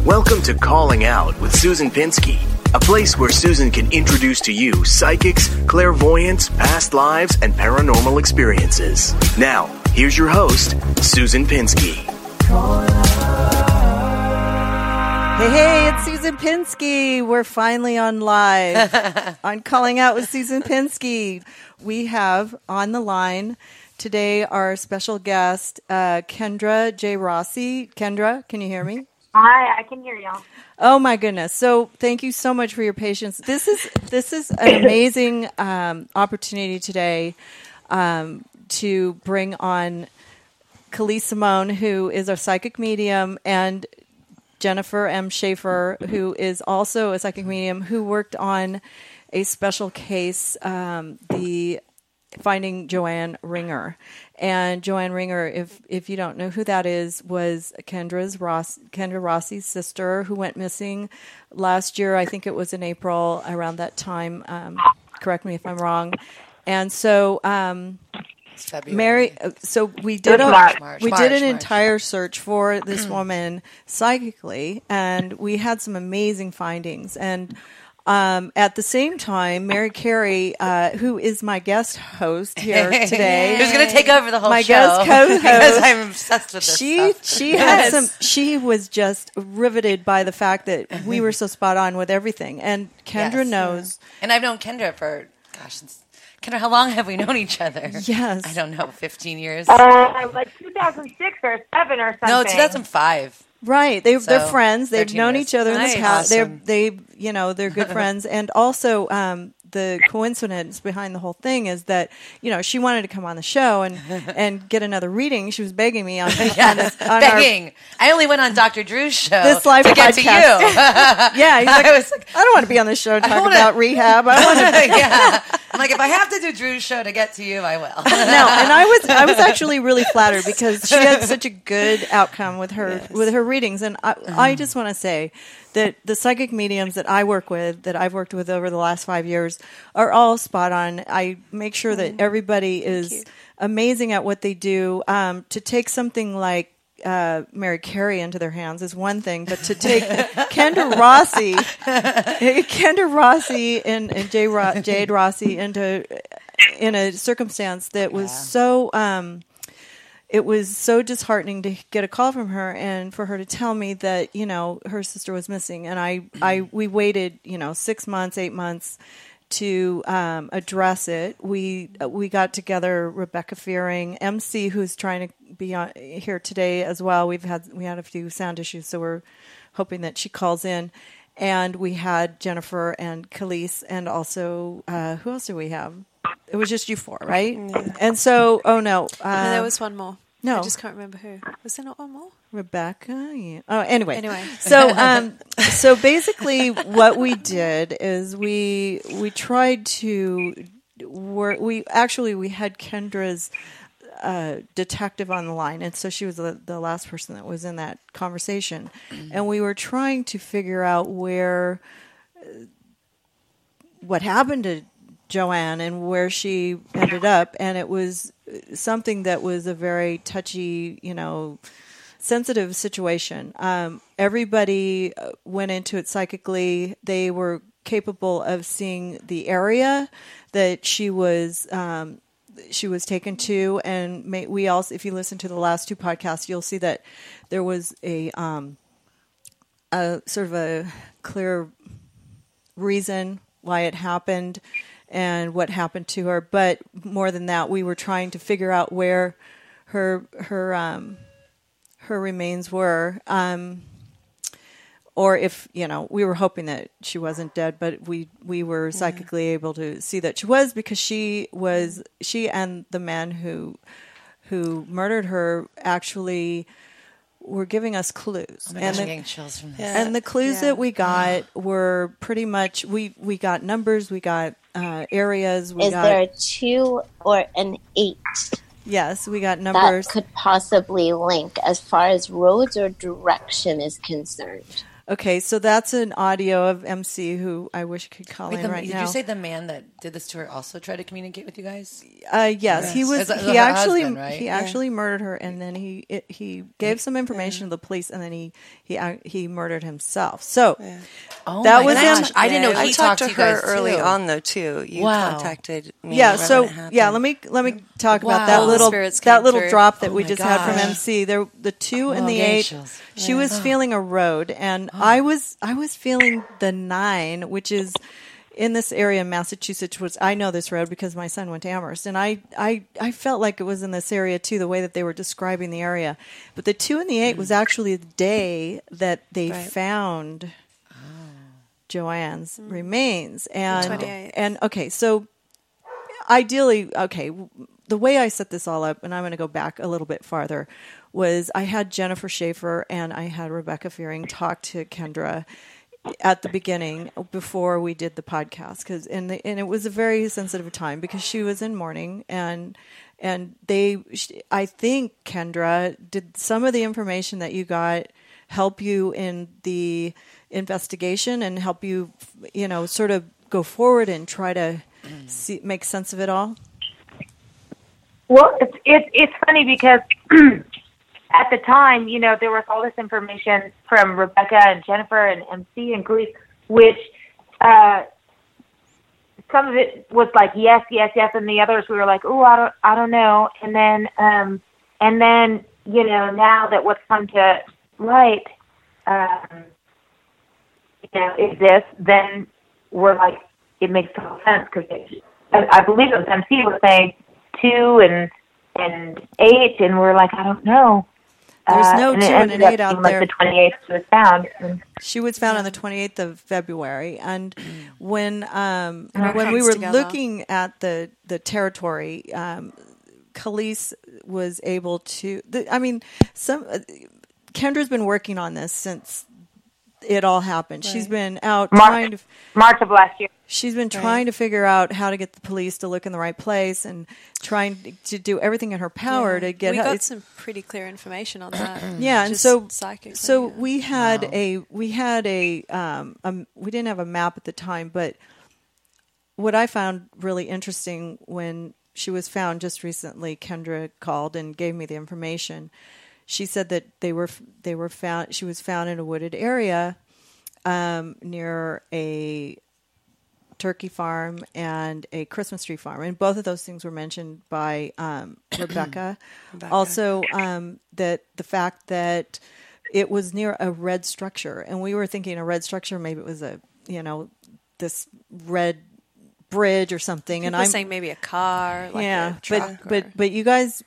Welcome to Calling Out with Susan Pinsky, a place where Susan can introduce to you psychics, clairvoyants, past lives, and paranormal experiences. Now, here's your host, Susan Pinsky. Hey, it's Susan Pinsky. We're finally on live on Calling Out with Susan Pinsky. We have on the line today our special guest, Kendra J. Rossi. Kendra, can you hear me? Hi, I can hear y'all. Oh my goodness! So thank you so much for your patience. This is an amazing opportunity today to bring on Calise Simone, who is a psychic medium, and Jennifer M. Shaffer, who is also a psychic medium, who worked on a special case, the finding Joanne Ringer. And Joanne Ringer, if you don't know who that is, was Kendra Rossi's sister who went missing last year. I think it was in April, around that time. Correct me if I'm wrong. And so, we did an entire search for this woman psychically, and we had some amazing findings. And at the same time, Carey, who is my guest host here today, who's going to take over the whole show, guest co-host, because I'm obsessed with this stuff. She was just riveted by the fact that we were so spot on with everything, and Kendra knows. And I've known Kendra for since. Kendra, how long have we known each other? Yes, I don't know, 15 years. Like 2006 or 7 or something. No, 2005. Right, they're friends. They've known each other in the past. Awesome. They're good friends. And also, the coincidence behind the whole thing is that she wanted to come on the show and get another reading. She was begging me on begging. I only went on Dr. Drew's show this live to podcast. get to you. Yeah, he's like, I don't want to be on this show and talk about rehab. I want to. Yeah, I'm like, if I have to do Drew's show to get to you, I will. No, and I was actually really flattered because she had such a good outcome with her readings, and I just want to say that the psychic mediums that I work with, that I've worked with over the last 5 years, are all spot on. I make sure that everybody is amazing at what they do. To take something like Carey into their hands is one thing, but to take Kendra Rossi and Jade Rossi in a circumstance that was so it was so disheartening to get a call from her and for her to tell me that her sister was missing, and we waited 6 months, 8 months to address it. We got together Rebecca Fearing, MC, who's trying to be on here today as well. We had a few sound issues, so we're hoping that she calls in. And we had Jennifer and Calise, and also who else do we have? It was just you four, right? Yeah. And so, no, there was one more. No, I just can't remember who. Was there not one more? Rebecca. Yeah. Oh, anyway. So basically, what we did is we tried to work. We had Kendra's detective on the line, and so she was the last person that was in that conversation, and we were trying to figure out what happened to Joanne and where she ended up, and it was something that was a very touchy, sensitive situation. Everybody went into it psychically. They were capable of seeing the area that she was taken to, and we also, if you listen to the last two podcasts, you'll see that there was a sort of a clear reason why it happened and what happened to her. But more than that, we were trying to figure out where her remains were, or if we were hoping that she wasn't dead, but we were psychically able to see that she was, because she and the man who murdered her actually were giving us clues. Oh my gosh, I'm getting chills from this. And the clues that we got were pretty much, we got numbers, we got areas. Is there a 2 or an 8? Yes, we got numbers. That could possibly link as far as roads or direction is concerned. Okay, so that's an audio of MC who I wish could call in right did now. you say the man that did this to her also tried to communicate with you guys? Yes, he was. As He her actually husband, right? he actually murdered her, and then he gave some information to the police, and then he murdered himself. So that was him. I didn't know I he talked talked to to you her guys early too. on though too. You contacted me. Yeah. right So when it happened. yeah, let me talk about Wow. that Spirits came little through. drop that Oh we my just had from gosh. MC. There, the 2 and the I'm getting 8. chills. She was feeling a road, and I was feeling the 9, which is in this area in Massachusetts. Which I know this road because my son went to Amherst, and I felt like it was in this area too. The way that they were describing the area, but the 2 and the 8 was actually the day that they found Joanne's remains, and 28th. okay, so ideally, the way I set this all up, and I'm going to go back a little bit farther, was I had Jennifer Shaffer and I had Rebecca Fearing talk to Kendra at the beginning before we did the podcast, and it was a very sensitive time because she was in mourning, and I think Kendra, did some of the information that you got help you in the investigation and help you, sort of go forward and try to make sense of it all? Well, it's funny because at the time, there was all this information from Rebecca and Jennifer and MC and Calise, which some of it was like yes, and the others we were like, oh, I don't know, and then now that what's come to light, is this, then we're like, it makes total sense because I believe it was MC was saying 2 and 8, and we're like, I don't know. There's no 2 and an 8 out there. The 28th was found. She was found on the 28th of February, and when we comes were together. looking at the territory, Calise was able to. Kendra's been working on this since it all happened. Right. She's been out March of last year. She's been trying to figure out how to get the police to look in the right place and trying to do everything in her power to get. We got some pretty clear information on that. Yeah, and Just so psychic. So we had we didn't have a map at the time, but what I found really interesting when she was found just recently, Kendra called and gave me the information. She said that they were found. She was found in a wooded area near a turkey farm and a Christmas tree farm, and both of those things were mentioned by Rebecca. Also, that the fact that it was near a red structure, and we were thinking a red structure, maybe it was this red bridge or something. And I'm saying maybe a car, like a truck. But you guys,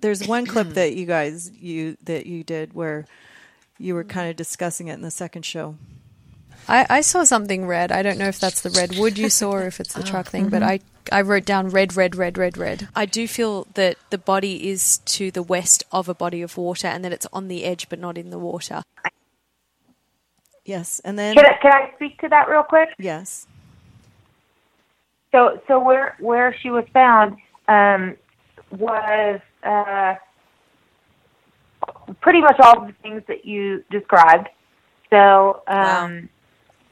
there's one clip that you did where you were kind of discussing it in the second show. I saw something red. I don't know if that's the red wood you saw or if it's the truck thing, but I wrote down red. I do feel that the body is to the west of a body of water and that it's on the edge but not in the water. Yes, and then can I speak to that real quick? Yes. So where she was found was pretty much all of the things that you described. So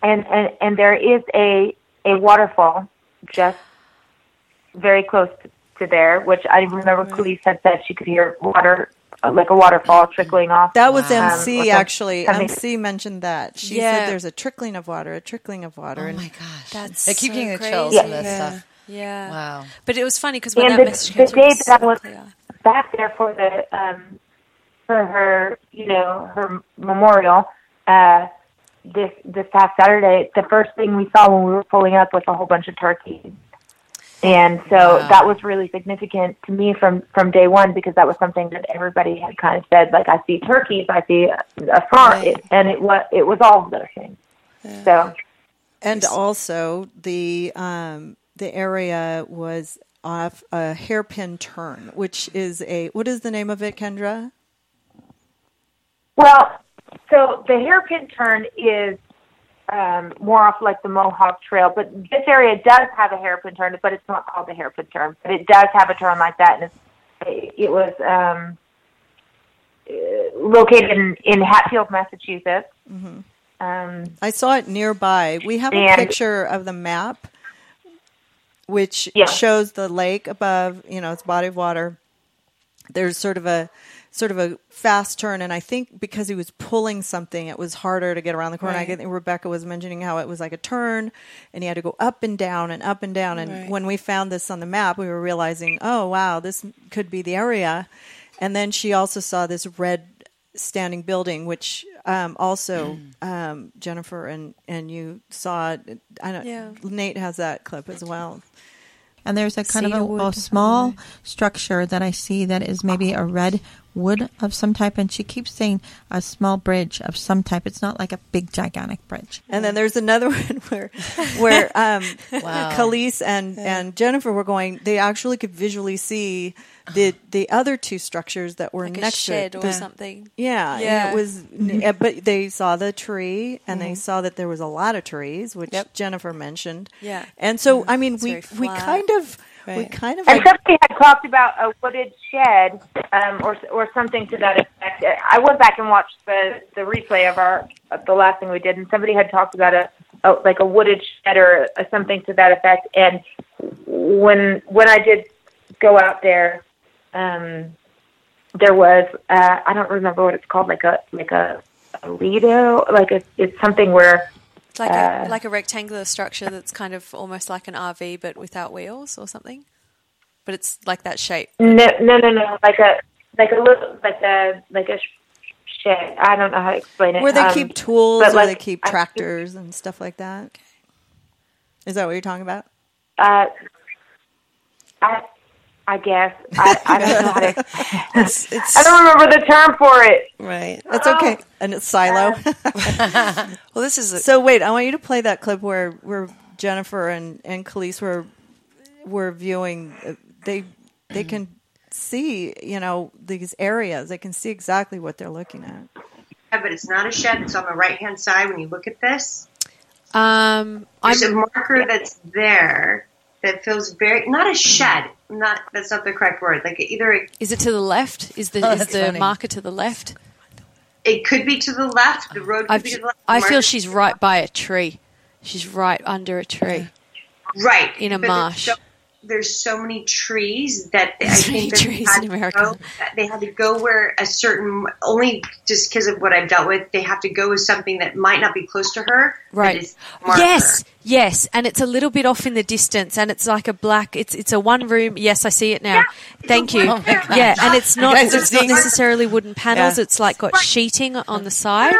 and there is a waterfall just very close to there, which I remember Calise had said she could hear water, like a waterfall trickling off. That was MC, actually. MC mentioned that. She said there's a trickling of water. Oh, my gosh. That's they keep so getting the crazy. chills from this stuff. Yeah. Wow. But it was funny because when and that message came the day that I was clear. back there for the for her, her memorial, this past Saturday, the first thing we saw when we were pulling up was a whole bunch of turkeys. And so that was really significant to me from day one, because that was something that everybody had kind of said, like, I see turkeys, I see a farm, and it was all of those things. Yeah. So, and also the area was off a hairpin turn, which is what is the name of it, Kendra? Well, so the hairpin turn is more off like the Mohawk Trail, but this area does have a hairpin turn, but it's not called the hairpin turn. But it does have a turn like that, and it was located in Hatfield, Massachusetts. Mm-hmm. I saw it nearby. We have a picture of the map, which shows the lake above, its body of water. There's sort of a fast turn, and I think because he was pulling something, it was harder to get around the corner. Right. I think Rebecca was mentioning how it was like a turn, and he had to go up and down and up and down. And when we found this on the map, we were realizing, oh wow, this could be the area. And then she also saw this red standing building, which also Jennifer and you saw. Nate has that clip as well. And there's a kind of a small structure that I see that is maybe a red wood of some type. And she keeps saying a small bridge of some type. It's not like a big, gigantic bridge. And then there's another one where Calise and Jennifer were going, they actually could visually see the other two structures that were like next to it. Shed or something. Yeah. And it was, but they saw the tree, and they saw that there was a lot of trees, which Jennifer mentioned. Yeah. And so, I mean, we kind of... Right. And somebody had talked about a wooded shed, or something to that effect. I went back and watched the replay of the last thing we did, and somebody had talked about a wooded shed or something to that effect. And when I did go out there, there was I don't remember what it's called, like a lido, it's something where. It's like a rectangular structure that's kind of almost like an RV but without wheels or something. But it's like that shape. No. Like a shed. I don't know how to explain it. Where they keep tools, or they keep tractors and stuff like that. Okay. Is that what you're talking about? I guess. I don't know how to... I don't remember the term for it. Right. That's okay. And it's silo. Well, this is... So wait, I want you to play that clip where Jennifer and Calise were viewing. They can see, these areas. They can see exactly what they're looking at. Yeah, but it's not a shed. It's on the right-hand side when you look at this. There's a marker that's there that feels very... Not a shed. That's not the correct word. Like either is it to the left? Is the marker to the left? It could be to the left. The road could be to the left. I feel she's right by a tree. She's right under a tree. Right. In a marsh. There's so many trees that I think trees in America. They had to go where a certain, only just because of what I've dealt with, they have to go with something that might not be close to her. Right. Yes. And it's a little bit off in the distance, and it's like a black, it's a one room. Yes, I see it now. Yeah, Thank you. Oh yeah, and it's not necessarily wooden panels. Yeah. It's like got sheeting on the side.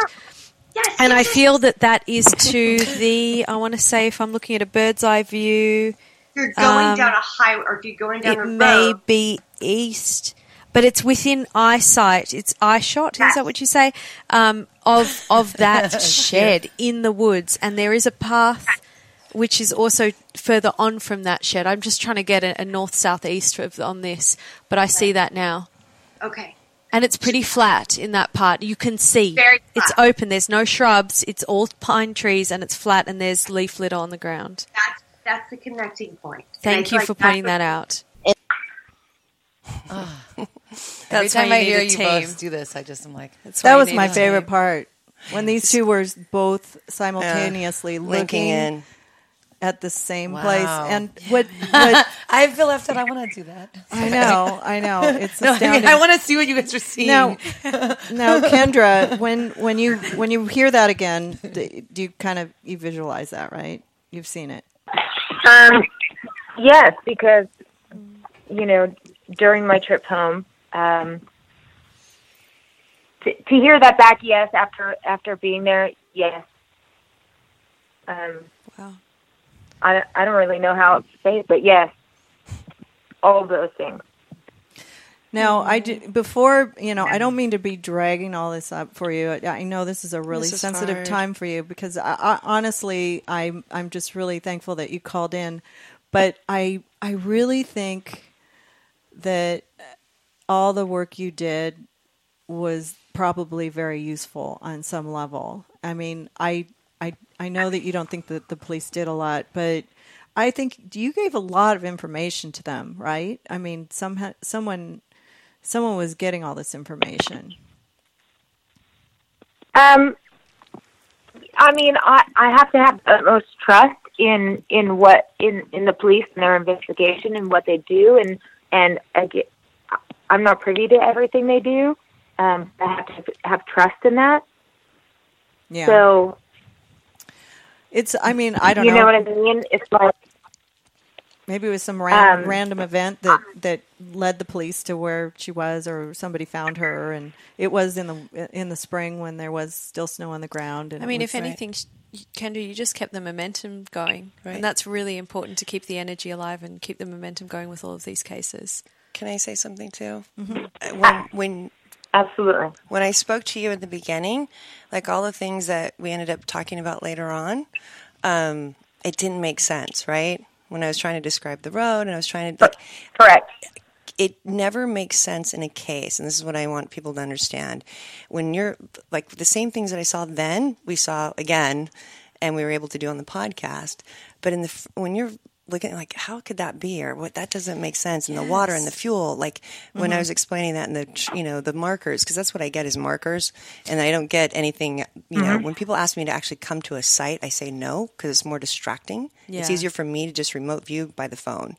Yes, and I feel that is to the, I want to say, if I'm looking at a bird's eye view, you're going down a highway, or if you're going down a road. It may be east, but it's within eyesight. It's eye shot. Is that what you say? Of that shed in the woods, and there is a path which is also further on from that shed. I'm just trying to get a north, south, east on this, but I see that now. Okay. And it's pretty flat in that part. You can see. Very flat. It's open. There's no shrubs. It's all pine trees, and it's flat, and there's leaf litter on the ground. That's the connecting point. Thank you for pointing that out. Every time I hear you both do this, I just am like... That was my favorite part. When these two were both simultaneously looking in at the same place. And what I feel left out. I want to do that. I know. It's astounding. I want to see what you guys are seeing. Now, Kendra, when you hear that again, do you kind of visualize that, right? You've seen it. Yes, because during my trip home, to hear that back, yes. After being there, yes. Wow. I don't really know how to say it, but yes, all of those things. Now, I don't mean to be dragging all this up for you. I know this is a really sensitive time for you, because honestly, I'm just really thankful that you called in. But I really think that all the work you did was probably very useful on some level. I mean, I know that you don't think that the police did a lot, but I think you gave a lot of information to them, right? I mean, someone was getting all this information. I mean, I have to have the utmost trust in the police and their investigation and what they do, and I'm not privy to everything they do. I have to have trust in that. Yeah. So it's. I mean, I don't know. You know what I mean? It's like maybe it was some random event that led the police to where she was, or somebody found her, and it was in the spring when there was still snow on the ground. And I mean, if anything, Kendra, you just kept the momentum going, right? And that's really important to keep the energy alive and keep the momentum going with all of these cases. Can I say something too? Mm-hmm. When absolutely. When I spoke to you at the beginning, like all the things that we ended up talking about later on, it didn't make sense, right? When I was trying to describe the road and I was trying to... Correct. It never makes sense in a case, and this is what I want people to understand. When you're... Like, the same things that I saw then, we saw again, and we were able to do on the podcast. But when you're looking like, how could that be, or what, that doesn't make sense, and the water and the fuel, like when I was explaining that, and the markers, because that's what I get is markers, and I don't get anything, you know, when people ask me to actually come to a site, I say no, because it's more distracting. It's easier for me to just remote view by the phone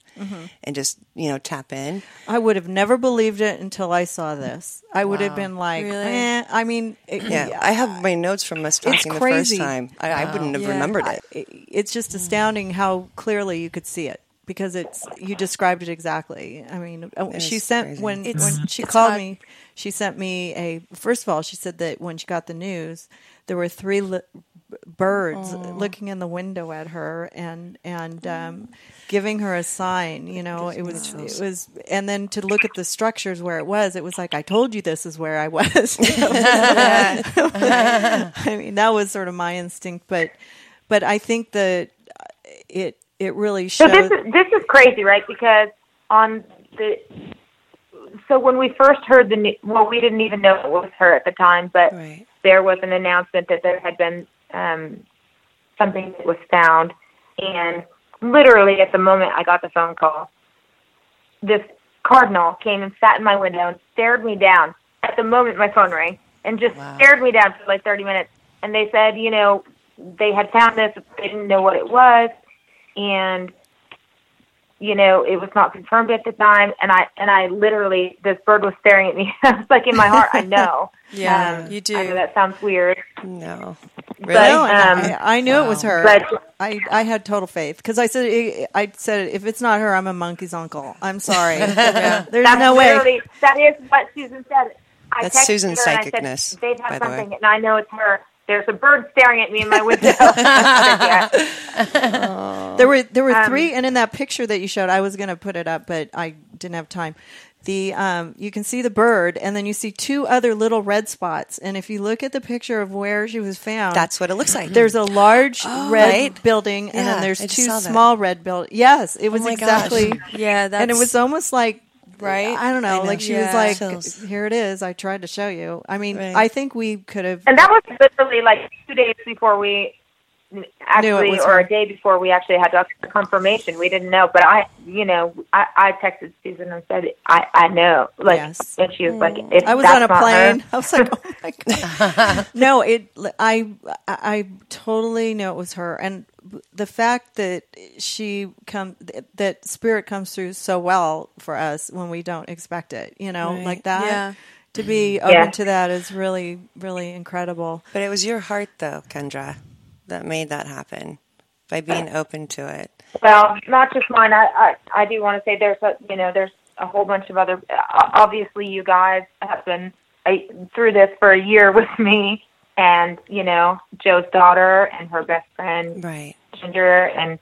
and just, tap in. I would have never believed it until I saw this. I would have been like, really? I mean... I have my notes from us talking the first time. I wouldn't have remembered it. It's just astounding how clearly you could see it, because you described it exactly. I mean, she sent, when she called me, she sent me first of all, she said that when she got the news, there were 3 birds looking in the window at her and giving her a sign. It was, and then to look at the structures where it was like, I told you this is where I was. I mean, that was sort of my instinct, but I think that it really shows. So this is crazy, right? Because so when we first heard the news, well, we didn't even know it was her at the time, but there was an announcement that there had been something that was found, and literally at the moment I got the phone call, this cardinal came and sat in my window and stared me down at the moment my phone rang, and just stared me down for like 30 minutes. And they said, they had found this, they didn't know what it was, and it was not confirmed at the time. And I literally, this bird was staring at me. I was like, in my heart, I know. You do. I know that sounds weird. No. Really? But, I knew it was her. But I had total faith, because I said, if it's not her, I'm a monkey's uncle. I'm sorry. There's no way. That is what Susan said. That's Susan's psychicness, they've had by the something, way. and I know it's her. There's a bird staring at me in my window. There were 3, and in that picture that you showed, I was going to put it up, but I didn't have time. You can see the bird, and then you see 2 other little red spots. And if you look at the picture of where she was found, that's what it looks like. There's a large red building, and then there's 2 small red buildings. Yes, it was exactly. And it was almost like. Right? I don't know. Like she was like, here it is. I tried to show you. I mean, I think we could have. And that was literally like 2 days before we actually, or a day before we actually had the confirmation. We didn't know. But I texted Susan and said, I know. Like, and she was like, if I was that's on a not plane. Her. I was like, oh my God. No, I totally know it was her. And the fact that that spirit comes through so well for us when we don't expect it, like that. Yeah. To be open to that is really, really incredible. But it was your heart, though, Kendra, that made that happen by being open to it. Well, not just mine. I do want to say there's a whole bunch of other. Obviously, you guys have been through this for a year with me. And, Joe's daughter and her best friend, Ginger, and,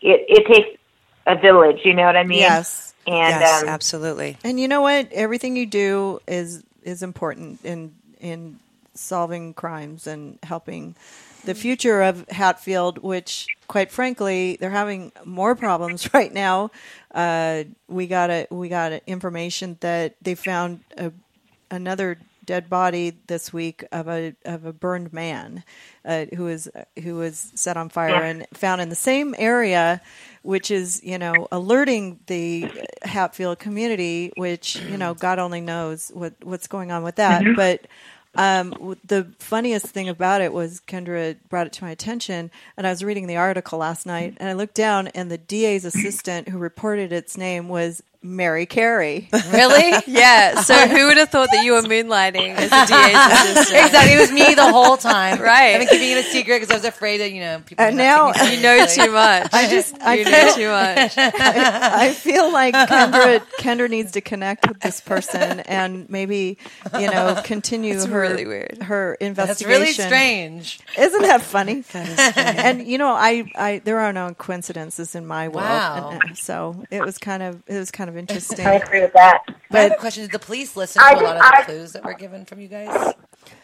it takes a village, you know what I mean? Yes. And, yes, absolutely. And you know what? Everything you do is important in solving crimes and helping the future of Hatfield, which, quite frankly, they're having more problems right now. We got information that they found another dead body this week of a burned man who was set on fire and found in the same area, which is alerting the Hatfield community, which God only knows what's going on with that. But The funniest thing about it was Kendra brought it to my attention, and I was reading the article last night, and I looked down, and the DA's assistant who reported its name was Mary Carey. Really? Yeah. So who would have thought that you were moonlighting as a DA's assistant? Exactly. It was me the whole time. Right. I've been keeping it a secret because I was afraid that, people. And now you know too much. I know too much. I feel like Kendra needs to connect with this person and maybe, continue It's her really weird. her investigation. That's really strange. Isn't that funny? That is funny. And I there are no coincidences in my world. Wow. And so it was kind of interesting. I agree with that. I have a question. Did the police listen to a lot of the clues that were given from you guys?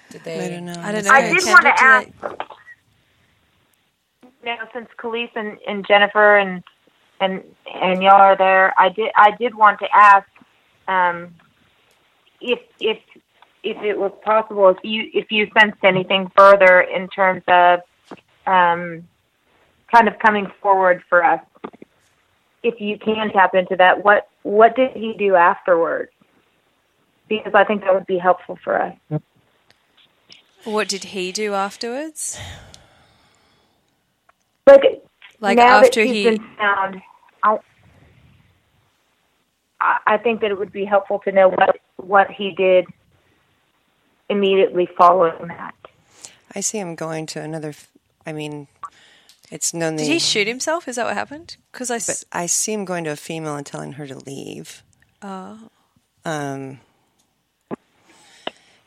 Did they? I don't know. I don't know. I did want to Kendra, ask, since Calise and Jennifer and y'all are there, I did want to ask if it was possible, if you sensed anything further in terms of kind of coming forward for us. If you can tap into that, what did he do afterwards? Because I think that would be helpful for us. what did he do afterwards? Like after now that he he's been found, I think that it would be helpful to know what he did immediately following that. I see him going to another. It's known that did he shoot himself? Is that what happened? Because I see him going to a female and telling her to leave. Oh. And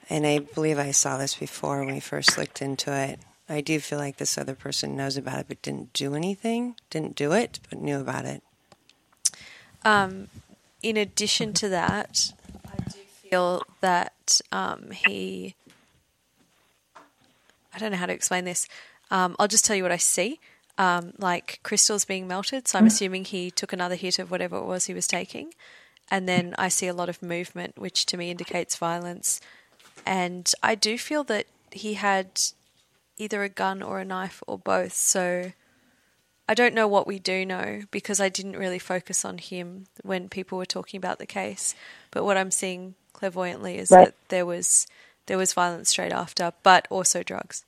I believe I saw this before when we first looked into it. I do feel like this other person knows about it but didn't do anything. Didn't do it, but knew about it. In addition to that, I do feel that he... I don't know how to explain this. I'll just tell you what I see. Like crystals being melted, so I'm assuming he took another hit of whatever it was he was taking. And then I see a lot of movement, which to me indicates violence. And I do feel that he had either a gun or a knife or both. So I don't know what we do know because I didn't really focus on him when people were talking about the case. But what I'm seeing clairvoyantly is that there was violence straight after, but also drugs.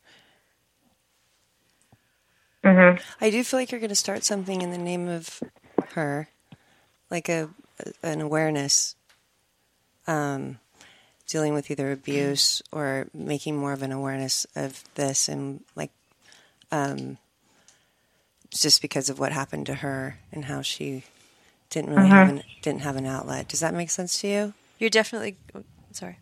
Mm-hmm. I do feel like you're going to start something in the name of her, like an awareness, dealing with either abuse or making more of an awareness of this, and just because of what happened to her and how she didn't really have an outlet. Does that make sense to you? You're definitely sorry.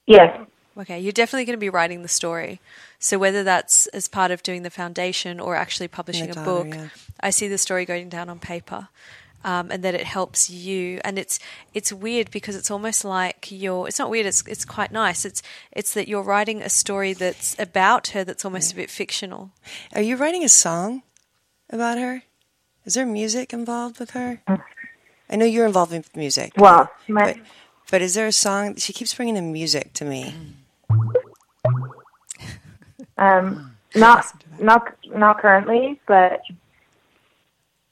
Yes. Okay, you're definitely going to be writing the story. So whether that's as part of doing the foundation or actually publishing a book, I see the story going down on paper, and that it helps you. And it's weird because it's almost like it's not weird. It's quite nice. It's that you're writing a story that's about her that's almost a bit fictional. Are you writing a song about her? Is there music involved with her? I know you're involved with music. Well, but is there a song? She keeps bringing the music to me. Not currently, but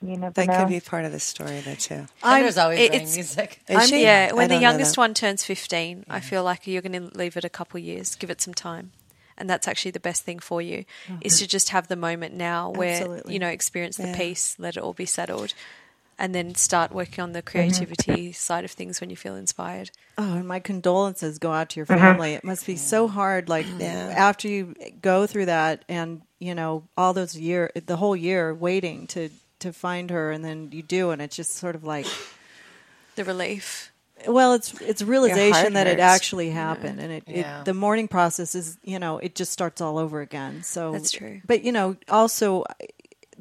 you never that know. could be part of the story, though, too. Kendra's always writing music. Is she? Yeah, when I the don't know youngest that. one turns 15, I feel like you're going to leave it a couple years, give it some time. And that's actually the best thing for you, is to just have the moment now where, Absolutely. experience the peace, let it all be settled, and then start working on the creativity side of things when you feel inspired. Oh, and my condolences go out to your family. It must be so hard, after you go through that and, all those the whole year waiting to find her, and then you do, and it's just sort of like... The relief. Well, it's realization that it hurts. actually happened, and the mourning process is, it just starts all over again. So that's true. But also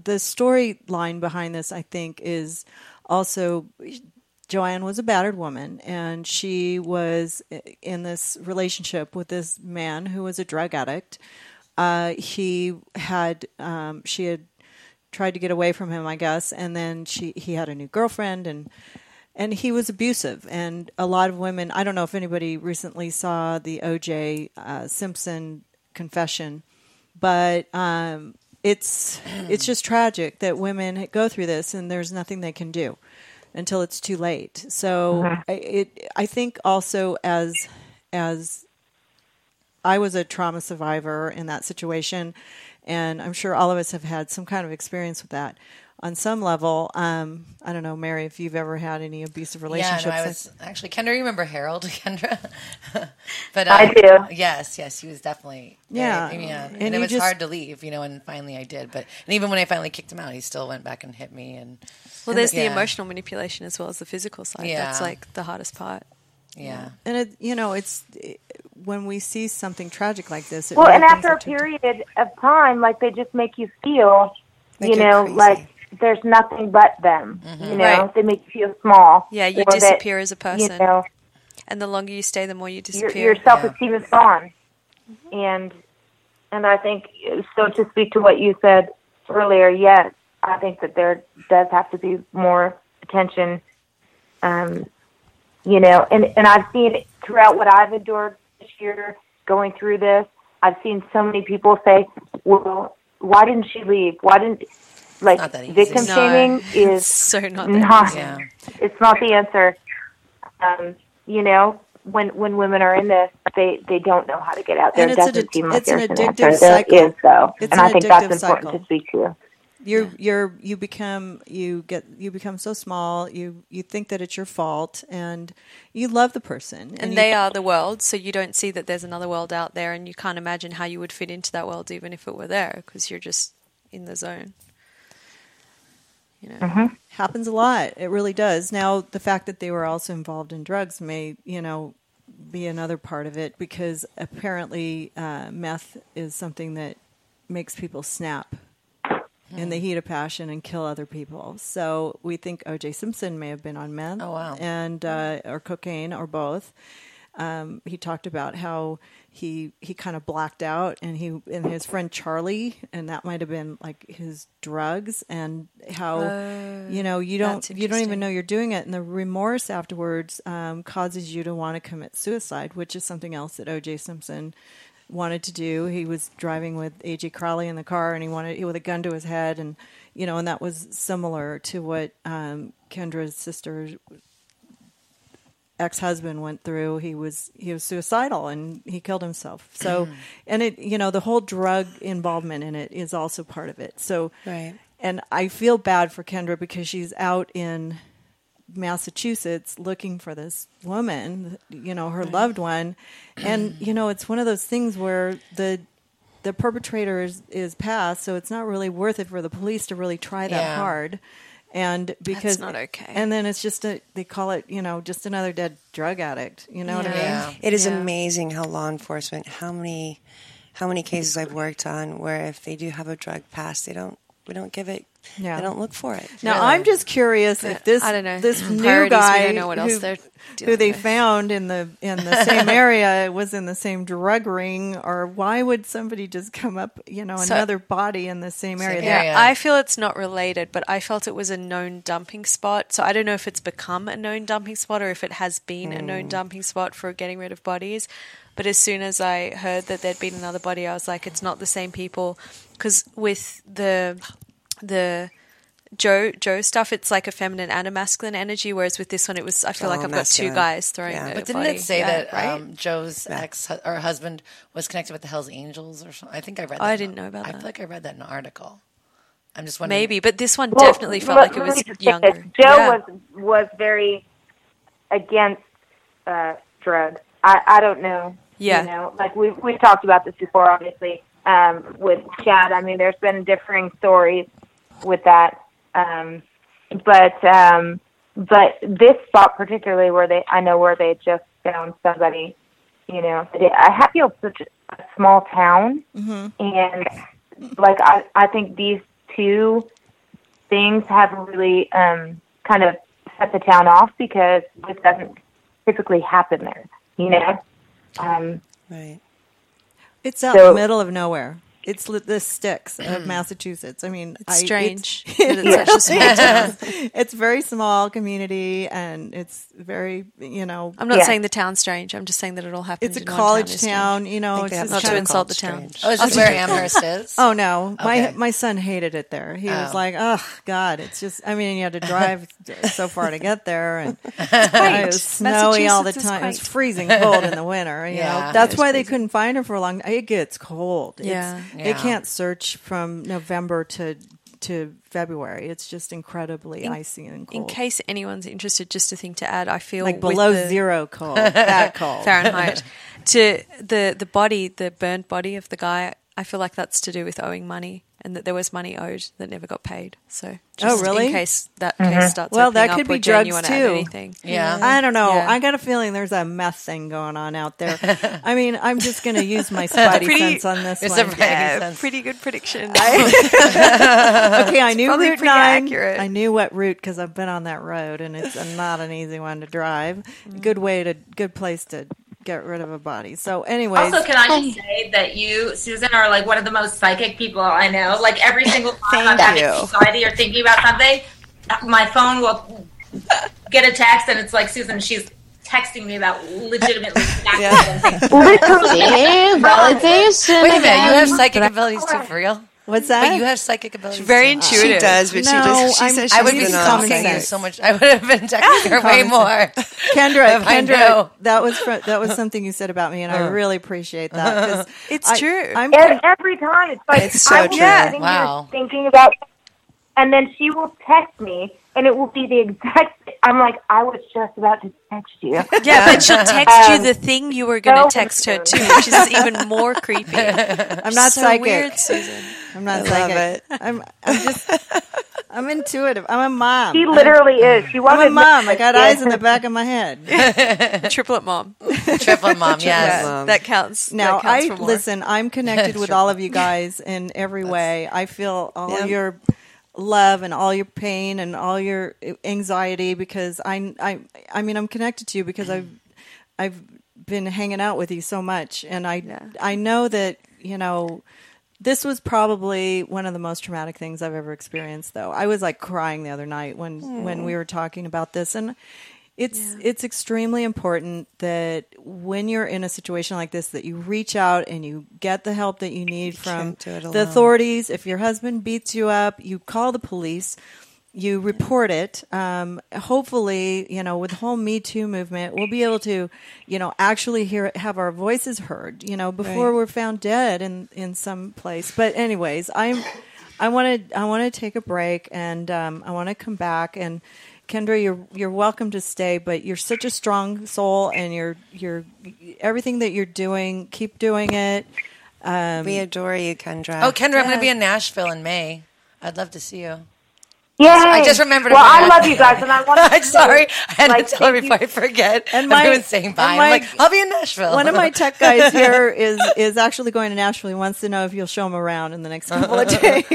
the storyline behind this, I think, is also Joanne was a battered woman, and she was in this relationship with this man who was a drug addict. She had tried to get away from him, I guess, and then he had a new girlfriend, and he was abusive. And a lot of women, I don't know if anybody recently saw the O.J. Simpson confession, but it's just tragic that women go through this and there's nothing they can do. until it's too late. So I think also as I was a trauma survivor in that situation, and I'm sure all of us have had some kind of experience with that on some level. I don't know, Mary, if you've ever had any abusive relationships. Yeah, no, I was actually, Kendra, you remember Harold, Kendra? But I do. Yes, he was definitely. Yeah. And it was hard to leave, and finally I did. And even when I finally kicked him out, he still went back and hit me. Well, there's the emotional manipulation as well as the physical side. Yeah. That's like the hardest part. Yeah. And it's when we see something tragic like this. Well, and after a period of time, like, they just make you feel, like there's nothing but them. Right. They make you feel small. Yeah, you disappear as a person. And the longer you stay, the more you disappear. Your self-esteem is gone. And I think, so to speak to what you said earlier, yes, I think that there does have to be more attention. And I've seen it throughout what I've endured this year, going through this. I've seen so many people say, well, why didn't she leave? Why didn't, victim shaming is so not it's not the answer. When women are in this, they don't know how to get out there. It doesn't seem like there's an answer. There is, though. And I think that's important to speak to. You become so small. You think that it's your fault, and you love the person, and they are the world. So you don't see that there's another world out there, and you can't imagine how you would fit into that world, even if it were there, because you're just in the zone. Happens a lot. It really does. Now, the fact that they were also involved in drugs may, be another part of it, because apparently meth is something that makes people snap in the heat of passion and kill other people. So we think O.J. Simpson may have been on meth, and or cocaine, or both. He talked about how he kind of blacked out, and his friend Charlie, and that might have been like his drugs, and how you don't even know you're doing it, and the remorse afterwards causes you to want to commit suicide, which is something else that O.J. Simpson wanted to do. He was driving with A.J. Crowley in the car, and he wanted with a gun to his head, and and that was similar to what Kendra's sister ex-husband went through. He was suicidal, and he killed himself. So, and it, the whole drug involvement in it is also part of it. So, and I feel bad for Kendra, because she's out in Massachusetts looking for this woman, her loved one. And, it's one of those things where the perpetrator is passed, so it's not really worth it for the police to really try that hard. And because that's not okay. And then it's just they call it, just another dead drug addict. You know what I mean? Yeah. It is amazing how law enforcement, how many cases I've worked on where if they do have a drug pass, we don't give it. Yeah. They don't look for it. Now, I'm just curious if this new guy who they found in the same area was in the same drug ring, or why would somebody just come up, another body in the same area? Yeah, I feel it's not related, but I felt it was a known dumping spot. So I don't know if it's become a known dumping spot or if it has been a known dumping spot for getting rid of bodies. But as soon as I heard that there'd been another body, I was like, it's not the same people. Because with the Joe stuff, it's like a feminine and a masculine energy, whereas with this one, I feel like I've got two guys throwing the But didn't body. it say that Joe's husband was connected with the Hells Angels or something? I think I read that. I didn't know about that. I feel like I read that in an article. I'm just wondering. Maybe, but this one definitely felt like it was younger. Joe was very against drugs. I don't know. Yeah. Like we've talked about this before, obviously, with Chad. I mean, there's been differing stories with that. But this spot particularly, where they just found somebody, I feel such a small town, and like I think these two things have really kind of set the town off, because this doesn't typically happen there, Right. It's out in the middle of nowhere. It's the sticks of Massachusetts. I mean, it's strange. It's such a small town. It's a very small community, and it's very, I'm not saying the town's strange. I'm just saying that it all happens. It's a college town, It's not to insult the town. Oh, is this where Amherst is? Oh no, my son hated it there. He was like, "Oh God, it's just." I mean, you had to drive so far to get there, and it was snowy all the time. It was freezing cold in the winter. You know, that's why they couldn't find her for a long time. It gets cold. They can't search from November to February. It's just incredibly icy and cold. In case anyone's interested, just a thing to add, I feel like below zero cold, that cold Fahrenheit. To the body, the burnt body of the guy, I feel like that's to do with owing money, and that there was money owed that never got paid. So, just really? In case that case starts well, opening that could up, be or drugs genuine too. Anything. Yeah, I don't know. Yeah. I got a feeling there's a meth thing going on out there. I mean, I'm just going to use my spidey sense on this one. Pretty good prediction. Okay, I knew probably Route pretty 9. accurate. I knew what route because I've been on that road, and it's not an easy one to drive. Good place to get rid of a body. So anyways. Also, can I just say that you, Susan, are like one of the most psychic people I know. Like every single time I'm having anxiety or thinking about something, my phone will get a text and it's like, Susan, she's texting me about legitimately things. Validation. Wait a minute, you have psychic abilities too, for real? What's that? But you have psychic abilities. She's very intuitive. She does, but she says I would be stalking you so much. I would have been texting her way more. Kendra, that was something you said about me, and I really appreciate that. It's true. And every time it's like it's so I'm true. sitting here thinking about, and then she will text me, and it will be the exact. I'm like, I was just about to text you. Yeah, but she'll text you the thing you were going to text her too, which is even more creepy. I'm not so psychic. Weird, Susan. I'm not psychic. I'm intuitive. I'm a mom. She literally is. I'm a mom. I got eyes in the back of my head. Triplet mom. Triplet mom, yes. That counts. Now, that counts for more. listen, I'm connected with all of you guys in every way. I feel all your love and all your pain and all your anxiety because I mean I'm connected to you because I've been hanging out with you so much, and I know that this was probably one of the most traumatic things I've ever experienced. Though I was like crying the other night when we were talking about this, and it's extremely important that when you're in a situation like this that you reach out and you get the help that you need from the authorities. If your husband beats you up, you call the police, you report it. Hopefully, with the whole Me Too movement, we'll be able to, actually have our voices heard, before we're found dead in some place. But anyways, I want to take a break, and I want to come back. And Kendra, you're welcome to stay, but you're such a strong soul, and you're everything that you're doing, keep doing it. We adore you, Kendra. Oh, Kendra, I'm going to be in Nashville in May. I'd love to see you. Yeah, I just remembered. Well, I love you guys, and I want. I'm sorry, I had to tell her before I forget. And everyone's saying bye. I'm like, I'll be in Nashville. One of my tech guys here is actually going to Nashville. He wants to know if you'll show him around in the next couple of days.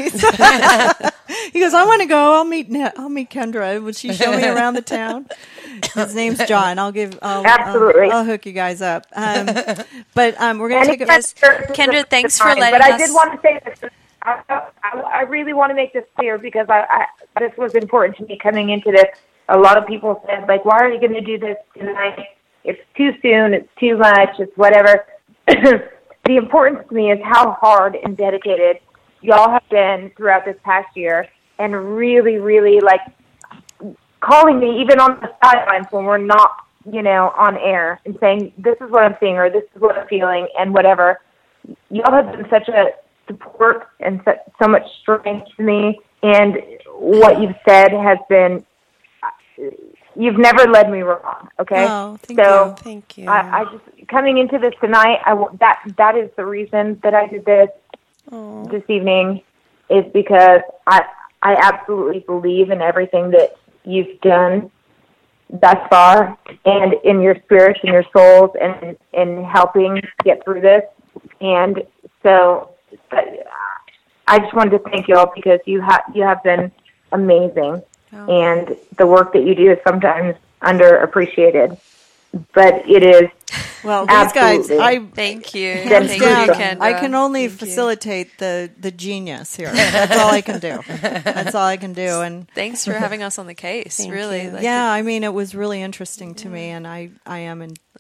He goes, I want to go. I'll meet Kendra. Would she show me around the town? His name's John. Absolutely. I'll hook you guys up. But we're going to take a Kendra, thanks for letting us. But I did want to say this. I really want to make this clear because this was important to me coming into this. A lot of people said, like, why are you going to do this tonight? It's too soon. It's too much. It's whatever. The importance to me is how hard and dedicated y'all have been throughout this past year, and really, really, like, calling me even on the sidelines when we're not, on air, and saying, this is what I'm seeing, or this is what I'm feeling, and whatever. Y'all have been such a support and so much strength to me, and what you've said has been, you've never led me wrong. Okay. Oh, thank you. I just coming into this tonight, that is the reason that I did this this evening, is because I absolutely believe in everything that you've done thus far, and in your spirits and your souls, and in helping get through this. And so I just wanted to thank you all because you have been amazing, and the work that you do is sometimes underappreciated, but it is Well, these guys, thank you. Hands down, Kendra. I can only facilitate the genius here. That's all I can do. That's all I can do. And thanks for having us on the case. Really, I mean, it was really interesting to me, and I'm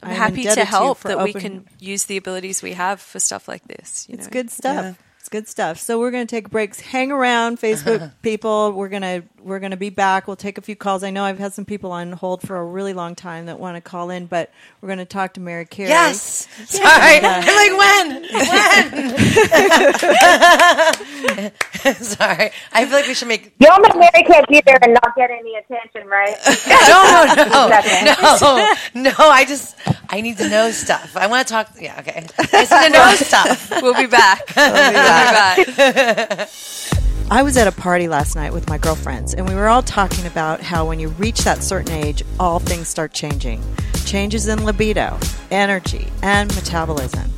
happy to help that we can use the abilities we have for stuff like this. It's good stuff. Yeah. It's good stuff. So we're going to take breaks. Hang around, Facebook people. We're gonna be back. We'll take a few calls. I know I've had some people on hold for a really long time that want to call in, but we're going to talk to Mary Carey. Yes. Sorry. I'm like, when? Sorry. I feel like we should make... You'll make Mary Carey be there and not get any attention, right? No. I need to know stuff. I want to talk... Yeah, okay. I just need to know stuff. We'll be back. I was at a party last night with my girlfriends, and we were all talking about how when you reach that certain age, all things start changing. Changes in libido, energy, and metabolism.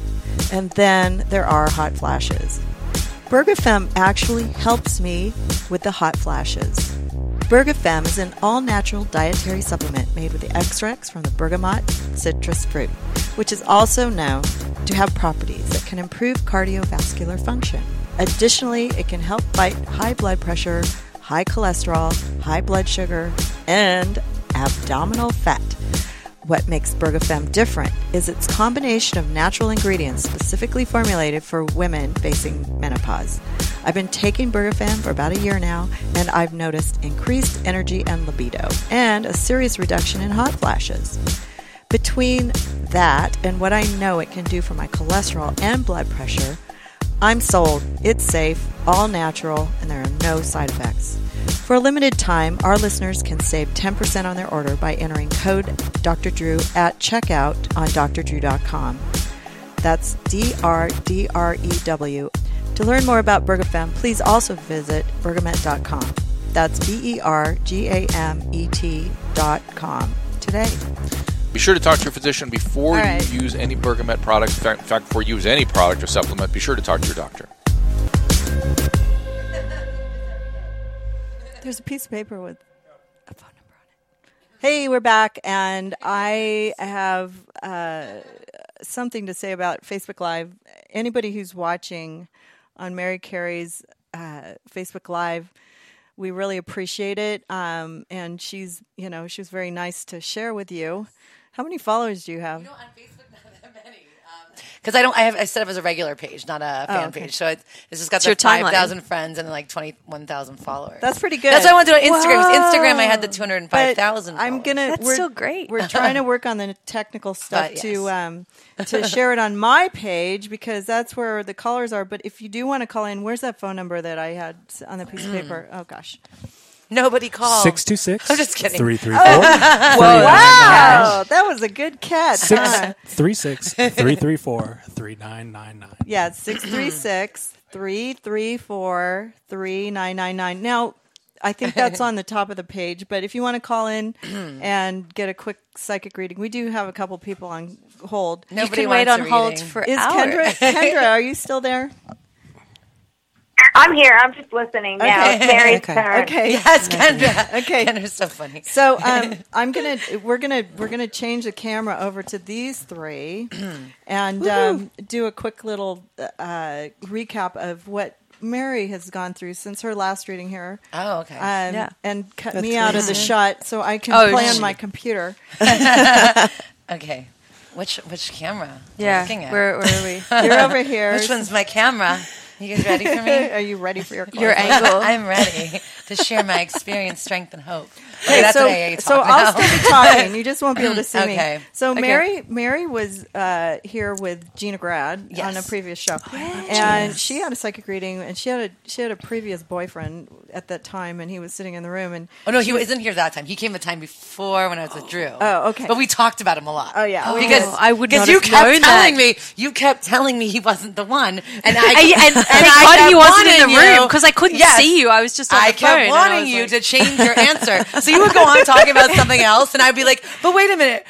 And then there are hot flashes. Bergafem actually helps me with the hot flashes. Bergafem is an all-natural dietary supplement made with the extracts from the bergamot citrus fruit, which is also known to have properties that can improve cardiovascular function. Additionally, it can help fight high blood pressure, high cholesterol, high blood sugar, and abdominal fat. What makes Bergafem different is its combination of natural ingredients specifically formulated for women facing menopause. I've been taking Bergafem for about a year now, and I've noticed increased energy and libido, and a serious reduction in hot flashes. Between that and what I know it can do for my cholesterol and blood pressure, I'm sold. It's safe, all natural, and there are no side effects. For a limited time, our listeners can save 10% on their order by entering code Dr. Drew at checkout on drdrew.com. That's DRDREW. To learn more about Bergafem, please also visit bergamet.com. That's BERGAMET.com today. Be sure to talk to your physician before you use any Bergamet product. In fact, before you use any product or supplement, be sure to talk to your doctor. There's a piece of paper with a phone number on it. Hey, we're back, and I have something to say about Facebook Live. Anybody who's watching on Mary Carey's Facebook Live, we really appreciate it. And she was very nice to share with you. How many followers do you have? On Facebook, not that many. Because I set up as a regular page, not a fan page. So it's just got the 5,000 friends and like 21,000 followers. That's pretty good. That's what I want to do on Instagram. Instagram, I had the 205,000. That's still great. We're trying to work on the technical stuff to share it on my page because that's where the callers are. But if you do want to call in, where's that phone number that I had on the piece of paper? Oh gosh. Nobody called. 626. I'm just kidding. 334. Wow, that was a good catch. 636 334 3999. Yeah, 636 334 3999. Now, I think that's on the top of the page, but if you want to call in and get a quick psychic reading, we do have a couple people on hold. Nobody you can wait on hold for hours. Kendra, are you still there? I'm here. I'm just listening now. It's Mary's turn. Okay. Yes, Kendra. Okay. Kendra's so funny. So we're gonna change the camera over to these three and do a quick little recap of what Mary has gone through since her last reading here. Oh, okay. And cut me out of the shot so I can play on my computer. Okay. Which camera? Yeah. Looking at? Where are we? You're over here. Which one's my camera? You guys ready for me? Are you ready for your angle? I'm ready to share my experience, strength, and hope. Okay, that's so, what I so I'll still be talking. You just won't be able to see me. So Okay. Mary was here with Gina Grad on a previous show, and she had a psychic reading, and she had a previous boyfriend at that time, and he was sitting in the room. And he wasn't here that time. He came the time before when I was with Drew. Oh, okay. But we talked about him a lot. Oh yeah, because I would not you have known that. You kept telling me he wasn't the one, and thank God he wasn't in the room because I couldn't see you. I was just on the phone. I kept wanting you to change your answer, so you would go on talking about something else, and I'd be like, but wait a minute,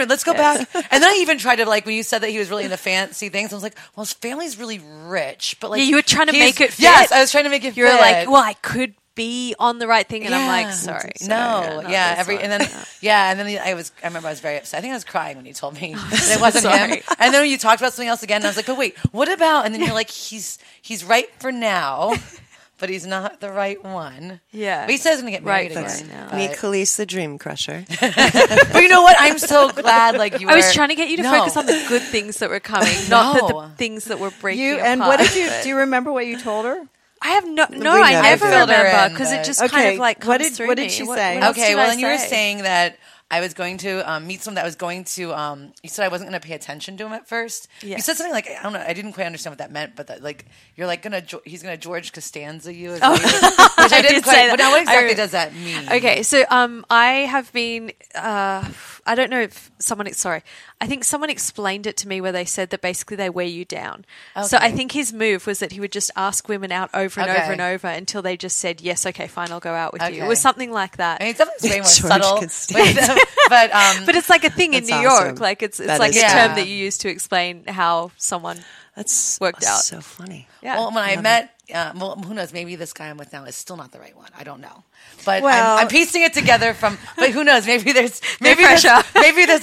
let's go back. And then I even tried to, like, when you said that he was really into fancy things, I was like, well, his family's really rich, but like, you were trying to make it fit. Yes, I was trying to make it fit. You were like, well, I could be on the right thing, and I'm like, sorry. No, yeah, and then I remember I was very upset. I think I was crying when you told me that it wasn't him. And then when you talked about something else again, and I was like, oh wait, what about? And then you're like, he's right for now, but he's not the right one. Yeah, but he says he's gonna get married again. Right now. Meet Calise, the dream crusher. But you know what? I'm so glad. Like you, I was trying to get you to focus on the good things that were coming, not the things that were breaking apart. And what did you? Do you remember what you told her? I have I never remember because it just kind of like comes through what did she say? Okay, well, then you were saying that I was going to meet someone that was going to. You said I wasn't going to pay attention to him at first. Yes. You said something like I don't know. I didn't quite understand what that meant, but that, like you're like he's gonna George Costanza you, which I didn't quite. But now, what exactly does that mean? Okay, so I have been. I don't know if someone. Sorry, I think someone explained it to me where they said that basically they wear you down. Okay. So I think his move was that he would just ask women out over and over and over until they just said yes, okay, fine, I'll go out with you. It was something like that. I mean, something's way more subtle, but it's like a thing in New York. Like it's like a term that you use to explain how someone worked out. So funny. Yeah. Well, when I met, who knows? Maybe this guy I'm with now is still not the right one. I don't know, but I'm piecing it together from. But who knows? Maybe there's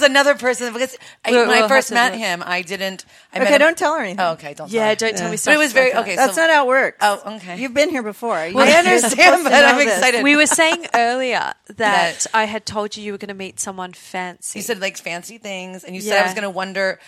another person. Because when I first met him, I didn't. Don't tell her anything. Oh, okay, don't. Yeah, don't tell me stuff. But it was very okay. That's not how it works. Oh, okay. You've been here before. I understand, but I'm excited. We were saying earlier that I had told you were going to meet someone fancy. You said like fancy things, and you said I was going to wonder.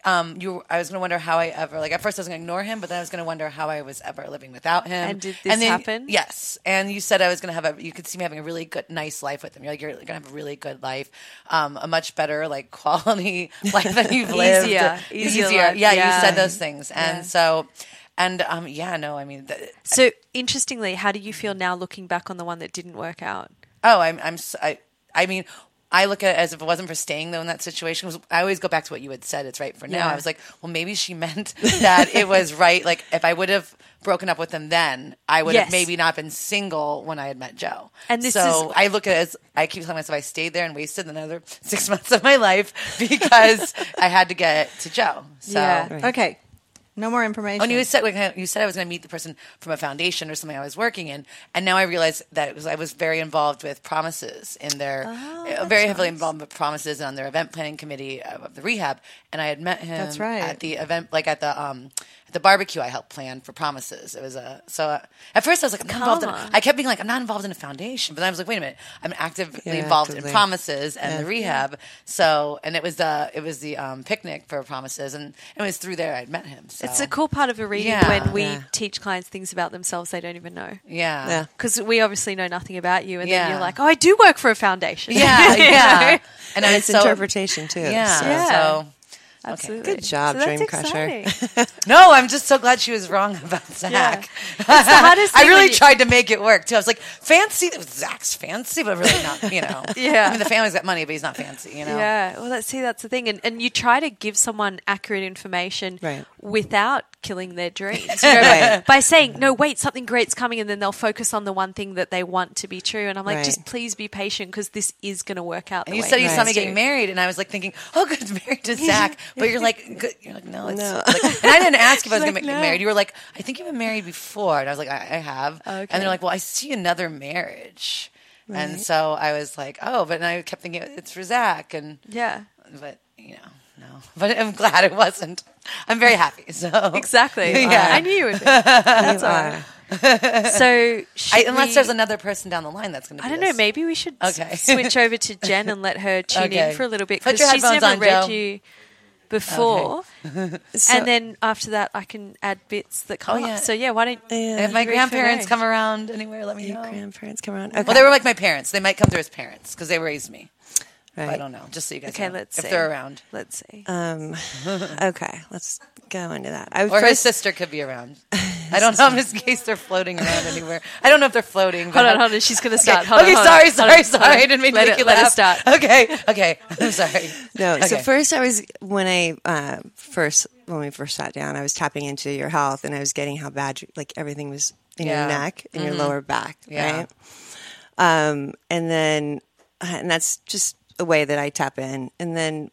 I was going to wonder how I ever, like, at first I was going to ignore him, but then I was going to wonder how I was ever living without him. And did this happen? Yes. And you said I was going to you could see me having a really good, nice life with him. You're like, you're going to have a really good life, a much better, like, quality life than you've lived. Easier. Yeah, you said those things. And so, I mean. So, interestingly, how do you feel now looking back on the one that didn't work out? Oh, I mean, I look at it as if it wasn't for staying, though, in that situation. I always go back to what you had said. It's right for now. I was like, well, maybe she meant that it was right. Like, if I would have broken up with him then, I would have maybe not been single when I had met Joe. And I look at it as, I keep telling myself I stayed there and wasted another 6 months of my life because I had to get to Joe. So, Okay. No more information. And you said I was going to meet the person from a foundation or something I was working in, and now I realize that I was very involved with Promises in their heavily involved with Promises on their event planning committee of the rehab, and I had met him at the event, like at the barbecue I helped plan for Promises. It was at first I was like, I'm not involved I kept being like, I'm not involved in a foundation, but then I was like, wait a minute, I'm actively involved in Promises and the rehab. So, and it was the picnic for Promises, and it was through there I'd met him. So. It's a cool part of a reading when we teach clients things about themselves they don't even know. Yeah. Because we obviously know nothing about you, and then you're like, oh, I do work for a foundation. Yeah. And it's interpretation too. Yeah. So absolutely. Good job, Dream Crusher. No, I'm just so glad she was wrong about Zach. Yeah. It's the hardest thing I really tried to make it work too. I was like, fancy. Zach's fancy, but really not. I mean, the family's got money, but he's not fancy. Yeah. Well, that's the thing, and you try to give someone accurate information without killing their dreams. By saying, no, wait, something great's coming, and then they'll focus on the one thing that they want to be true. And I'm like, just please be patient because this is going to work out. And you said you saw me getting married, and I was like thinking, oh, good, married to Zach. But you're like, good. You're like, no, it's like, and I didn't ask if I was going to get married. You were like, I think you've been married before, and I was like, I have. Okay. And they're like, well, I see another marriage, and so I was like, oh, but I kept thinking it's for Zach, and but no, but I'm glad it wasn't. I'm very happy. So exactly, I knew you would be. That's all right. So unless there's another person down the line that's going to be I don't know, maybe we should switch over to Jen and let her tune in for a little bit because she's never read you before. And then after that I can add bits that come up. So why don't if my grandparents come around anywhere, let me know. Grandparents come around. Well, they were like my parents. They might come through as parents because they raised me. Right. I don't know. Just so you guys know. Let's if see. they're around. Let's see. Okay, let's go into that. His sister could be around. I don't know in case they're floating around anywhere. I don't know if they're floating. Hold on. She's going to start. Sorry. I didn't mean to make you laugh. Let us start. Okay. I'm sorry. No. So first when we first sat down, I was tapping into your health, and I was getting how bad everything was in your neck and your lower back, right? And that's just a way that I tap in. And then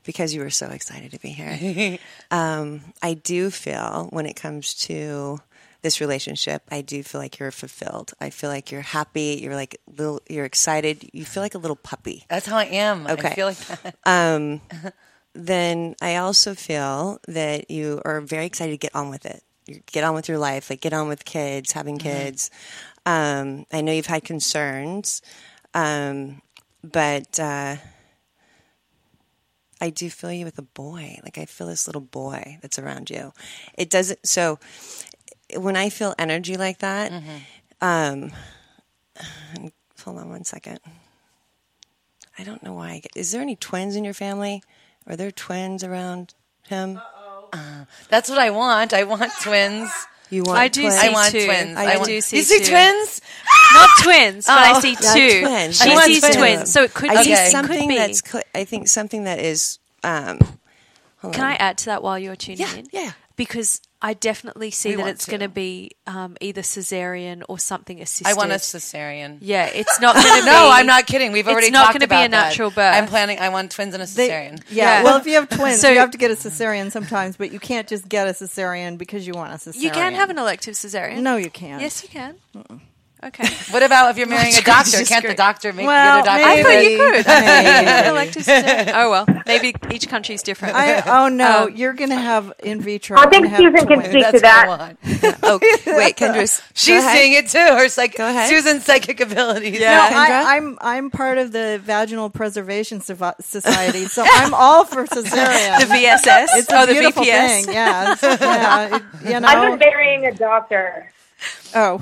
because you were so excited to be here, I do feel when it comes to this relationship, I do feel like you're fulfilled. I feel like you're happy. You're like you're excited. You feel like a little puppy. That's how I am. Okay. I feel like that. Then I also feel that you are very excited to get on with it. You get on with your life, like get on with kids, having kids. I know you've had concerns, but I do feel you with a boy. Like I feel this little boy that's around you. It doesn't. So when I feel energy like that, hold on one second. I don't know why. Is there any twins in your family? Are there twins around him? That's what I want. I want twins. You want I do twins? see I want two. twins. I do see You see two. twins? Not twins, but I see Yeah, two. twins. She I want sees twins. twins. So it could I be. see It something could be. that's. I think something that is. Hold Can on. I add to that while you're tuning in? Yeah. Because I definitely see We that want it's to. going to be either cesarean or something assisted. I want a cesarean. Yeah, it's not going to be. No, I'm not kidding. We've already It's not talked going to be about a natural that. birth. I'm planning. I want twins and a cesarean. Yeah. Well, if you have twins, So- you have to get a cesarean sometimes, but you can't just get a cesarean because you want a cesarean. You can have an elective cesarean. No, you can't. Yes, you can. Okay. What about if you're marrying a doctor? Can't the doctor make Well, get a doctor? I thought you could. Maybe. Elective cesarean. Oh well, maybe each country's different. No, you're going to have in vitro. I You're think gonna have Susan can twins. speak That's to that. what I want. Oh, wait, Kendra. She's seeing it too. Her Go ahead. Susan's psychic abilities. No, I'm part of the Vaginal Preservation Society, so I'm all for cesarean. The VSS. It's a the beautiful VPS. thing. Yeah, you know. I'm marrying a doctor. Oh,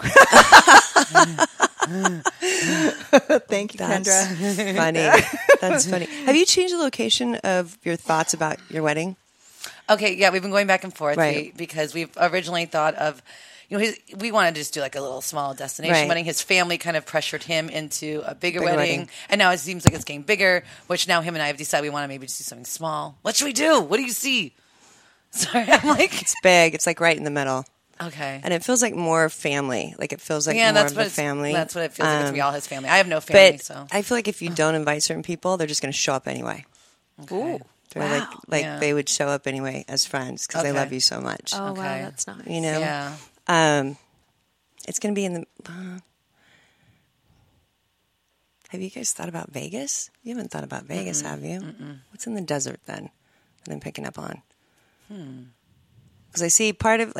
thank you, That's Kendra. funny. That's funny. Have you changed the location of your thoughts about your wedding? Okay, yeah, we've been going back and forth Right. because we've originally thought of, we wanted to just do like a little small destination Right. wedding. His family kind of pressured him into a bigger Bigger wedding, wedding. and now it seems like it's getting bigger. Which now him and I have decided we want to maybe just do something small. What should we do? What do you see? Sorry, I'm like, It's big. It's like right in the middle. okay, And it feels like more family. Like it feels like yeah, more that's of what a family. That's what it feels like to be all his family. I have no family, But so I feel like if you don't invite certain people, they're just going to show up anyway. Ooh. They're Wow. like Yeah. they would show up anyway as friends because they Okay. love you so much. Oh Okay. wow, that's nice. You know, Yeah. It's going to be in the. Have you guys thought about Vegas? You haven't thought about Vegas, have you? What's in the desert then? That I'm picking up on. Because I see part of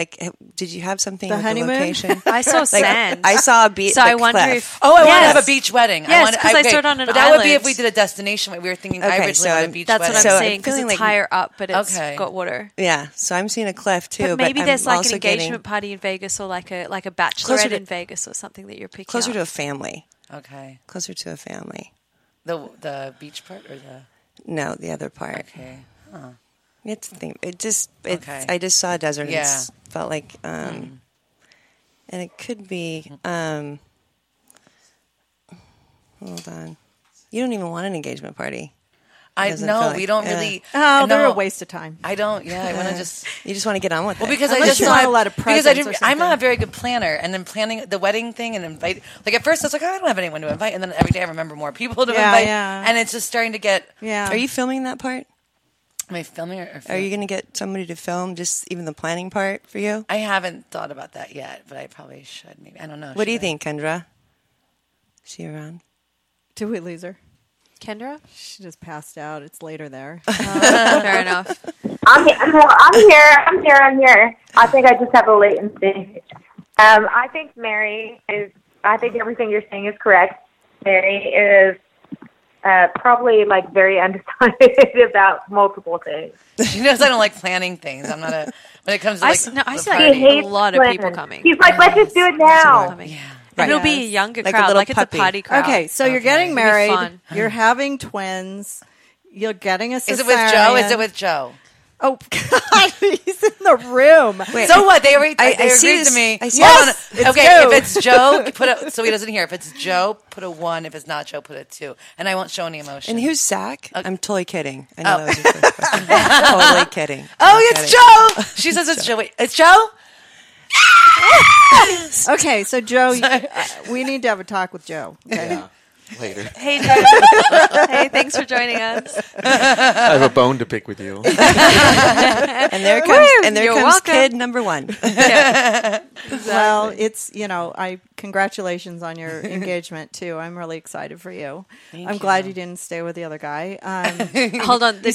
did you have something The with honeymoon? the location? I saw sand. I saw a beach. So I wonder if. Oh, I want to Yes. have a beach wedding. Yes, 'cause I saw it on an But that would be if island. we did a destination. We were thinking I Okay, originally so wanted a I'm- beach That's what wedding. I'm So I'm saying because feeling it's like- higher up, but it's Okay. got water. Yeah, so I'm seeing a cliff too. But maybe I'm there's like an also engagement getting party in Vegas or like a bachelorette Closer to- in Vegas or something that you're picking closer up. to a family. Okay. Closer to a family. The beach part or the No, the other part. okay. Okay. I just saw a desert. Yeah. And it felt like, and it could be. Hold on, you don't even want an engagement party. I Doesn't know feel like- we don't yeah. really. Oh, they're no, a waste of time. I don't. Yeah, I want to just. You just want to get on with it. Well, because I Unless just you don't want have a lot of because presents or I'm not something. a very good planner, and then planning the wedding thing and invite. Like at first, I was like, oh, I don't have anyone to invite, and then every day I remember more people to Yeah, invite, yeah. and it's just starting to get. Yeah. Are you filming that part? Am I filming or Are you going to get somebody to film just even the planning part for you? I haven't thought about that yet, but I probably should. Maybe I don't know. What do you Should I? think, Kendra? Is she around? Did we lose her? Kendra? She just passed out. It's later there. Fair enough. I'm here. I think I just have a latency. I think I think everything you're saying is correct. Mary is probably like very undecided about multiple things. She knows I don't like planning things. I'm not a when it comes to like. I see She like a hates lot of people planning. coming. She's like, let's just do it now. Coming. Yeah. And it'll be a Yes. younger Like a crowd, little like puppy. it's a party crowd. Okay, so you're getting It'll be married. fun. You're having twins. You're getting a cesarean. Is it with Joe? Is it with Joe? Oh, God, he's in the room. So what? They agreed I they see agreed this- to me. I see Hold this. on. Yes, Okay, it's Joe. if it's Joe, put a so he doesn't hear. If it's Joe, put a 1. If it's not Joe, put a 2. And I won't show any emotion. And who's Zach? I'm totally kidding. I know Oh. that was your first question. Totally kidding. Oh, Totally it's kidding. Joe. She says it's Joe. Wait, it's Joe? Okay, so Joe, we need to have a talk with Joe. Okay. later. Hey, Jade. Hey, thanks for joining us. I have a bone to pick with you. And there comes kid number one. Yeah. Exactly. Well, it's, congratulations on your engagement too. I'm really excited for you. I'm glad you didn't stay with the other guy. Hold on, the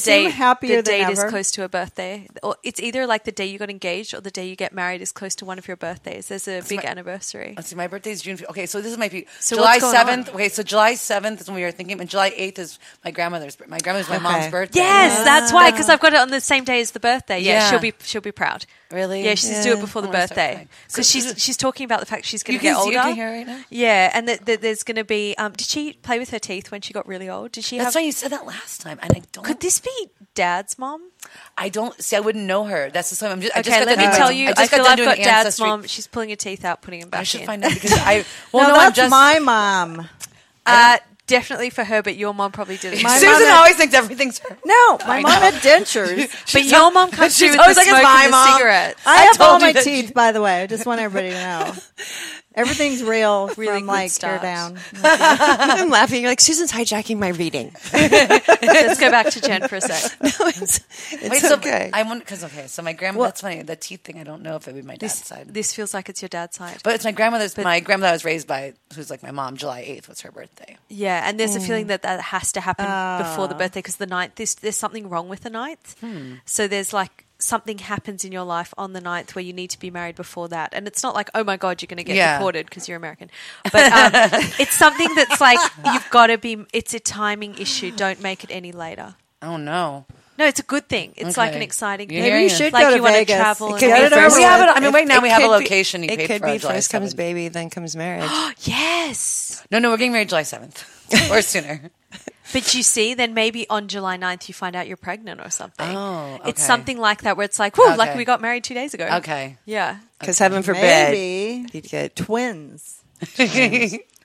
date is ever. close to a birthday. Or it's either like the day you got engaged or the day you get married is close to one of your birthdays. There's a big anniversary. Let's see, my birthday is June. Okay, so this might be So July what's going 7th. on? Okay, so July 7th is when we were thinking, and July 8th is my grandmother's. My grandmother's my mom's birthday. Yes, that's why, because I've got it on the same day as the birthday. Yeah, Yeah. she'll be proud. Really? Yeah, she's do it before the birthday because she's talking about the fact she's going to get older. You can hear right now? Yeah, and that there's going to be. Did she play with her teeth when she got really old? Did she? That's why you said that last time, and I don't. Could this be Dad's mom? I don't see. I wouldn't know her. That's the time. Okay, let me tell you. I feel I've got Dad's mom. She's pulling her teeth out, putting them back in. I should find out because I. Well, no, that's my mom. Definitely for her, but your mom probably did it. Susan always thinks everything's her. No, my mom had dentures. But your mom comes through with always the like, it's smoke my and the mom. cigarettes. I have all my teeth, by the way. I just want everybody to know. Everything's real Really from good here start. down. I'm laughing. You're like, Susan's hijacking my reading. Let's go back to Jen for a sec. No, it's Wait, okay. So I want because so my grandma. That's funny. The teeth thing. I don't know if it would be my dad's side. This feels like it's your dad's side. But it's my grandmother's. My grandmother I was raised by, who's like my mom. July 8th was her birthday. Yeah, and there's a feeling that has to happen before the birthday because the 9th, there's something wrong with the 9th. So there's like something happens in your life on the 9th where you need to be married before that. And it's not like, oh my God, you're going to get deported because you're American. But it's something that's like, you've got to be, it's a timing issue. Don't make it any later. Oh no. No, it's a good thing. It's like an exciting thing. Maybe you should like go to you want Vegas. to travel. Get it over We have it. I mean, It- right now it we have a could be- location. You It paid could for be July first comes 7th. baby, then comes marriage. Yes. No, we're getting married July 7th or sooner. But you see, then maybe on July 9th you find out you're pregnant or something. Oh, okay. It's something like that where it's like, whoo, like we got married 2 days ago. Okay. Yeah. Because heaven forbid, Maybe you'd get twins.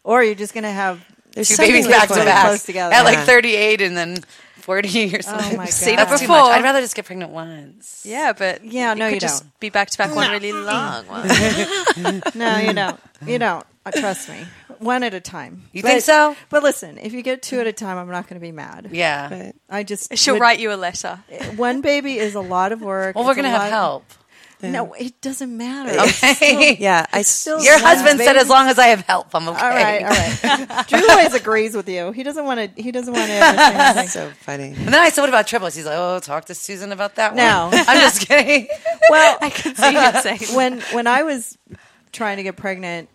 Or you're just going to have there's Two something babies with back to twins. back close together. at like Yeah. 38 and then 40 or something. Oh my God. Seen it That's too before. much. I'd rather just get pregnant once. Yeah, but Yeah, no, could you just don't. be back to back one really long one. No, you don't. You don't. Trust me. One at a time. You think so? But listen, if you get two at a time, I'm not going to be mad. Yeah. Right. I just She'll write you a letter. One baby is a lot of work. Well, we're It's a going to have lot- help. No, it doesn't matter. Okay. Yeah, I still- Your Yeah. husband said as long as I have help, I'm okay. All right. Drew always agrees with you. He doesn't want to. He doesn't want to ever say anything. so funny. And then I said, what about triplets? He's like, oh, talk to Susan about that No. one. I'm just kidding. Well, I can see him saying when I was trying to get pregnant,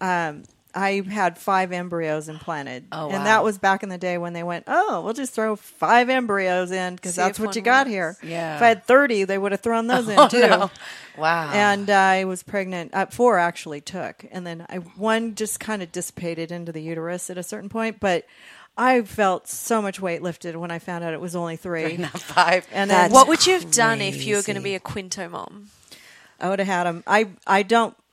I had 5 embryos implanted. Oh, And wow. that was back in the day when they went, oh, we'll just throw 5 embryos in because See that's if what you one got works. here. Yeah. If I had 30, they would have thrown those in too. No. Wow. And I was pregnant. 4 actually took. And then one just kind of dissipated into the uterus at a certain point. But I felt so much weight lifted when I found out it was only 3. Not 5. And That's then what would you have done if you were going to crazy. be a quinto mom? I would have had them.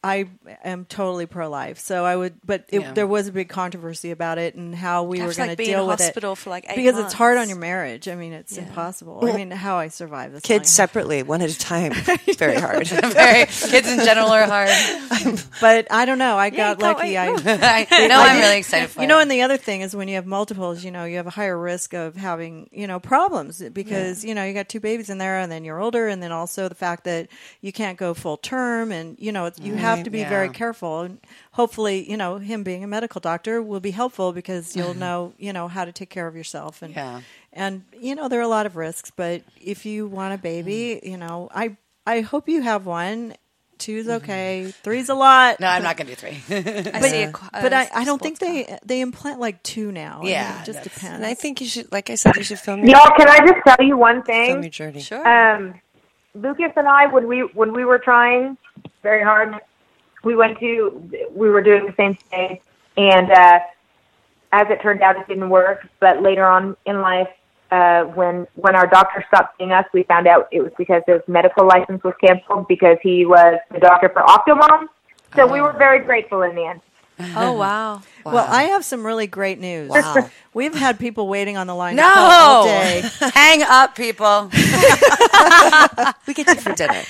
I am totally pro-life, so I would. But Yeah. there was a big controversy about it and how we You were have to, going like, to be in deal with it hospital for, like, 8 because it's hard on months. your marriage. I mean, it's Yeah. impossible. I mean, how I survived this. Kids long. separately, one at a time. Very hard. Kids in general are hard. But I don't know. I got can't lucky. wait. I know I'm really excited for You know, it. and the other thing is when you have multiples, you have a higher risk of having, problems because, you got 2 babies in there and then you're older. And then also the fact that you can't go full term and, you have to be very careful. And hopefully, him being a medical doctor will be helpful because you'll know, how to take care of yourself. And, and, there are a lot of risks, but if you want a baby, I hope you have 1. 2's okay. 3's a lot. No, I'm not going to do 3. I see But I don't think they implant like 2 now. Yeah, I mean, it just depends. And I think you should, like I said, you should film Y'all, can I just tell you one film thing? your journey. Sure. Lucas and I, when we were trying very hard, we were doing the same thing, and as it turned out, it didn't work. But later on in life, when our doctor stopped seeing us, we found out it was because his medical license was canceled because he was the doctor for Octomom. So we were very grateful in the end. Oh, wow. Well, I have some really great news. Wow. We've had people waiting on the line to call all day. Hang up, people. We get you for dinner.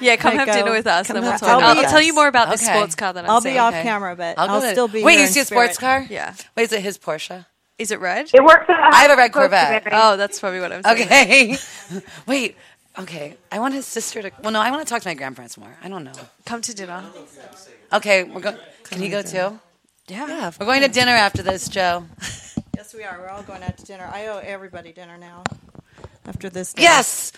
Yeah, come have dinner with us. Then we'll talk. I'll tell you more about the sports car that I'm I'll seeing. be off camera, but I'll still be Wait, here you see in a sports spirit. car? Yeah. Wait, is it his Porsche? Is it red? It works out. I have a red Corvette. Oh, that's probably what I'm saying. Okay. Wait. Okay. I want his sister to. Well, no, I want to talk to my grandparents more. I don't know. Come to dinner. Okay, we're going. Can he go too? Yeah. We're going to dinner after this, Joe. Yes, we are. We're all going out to dinner. I owe everybody dinner now. After this day. Yes.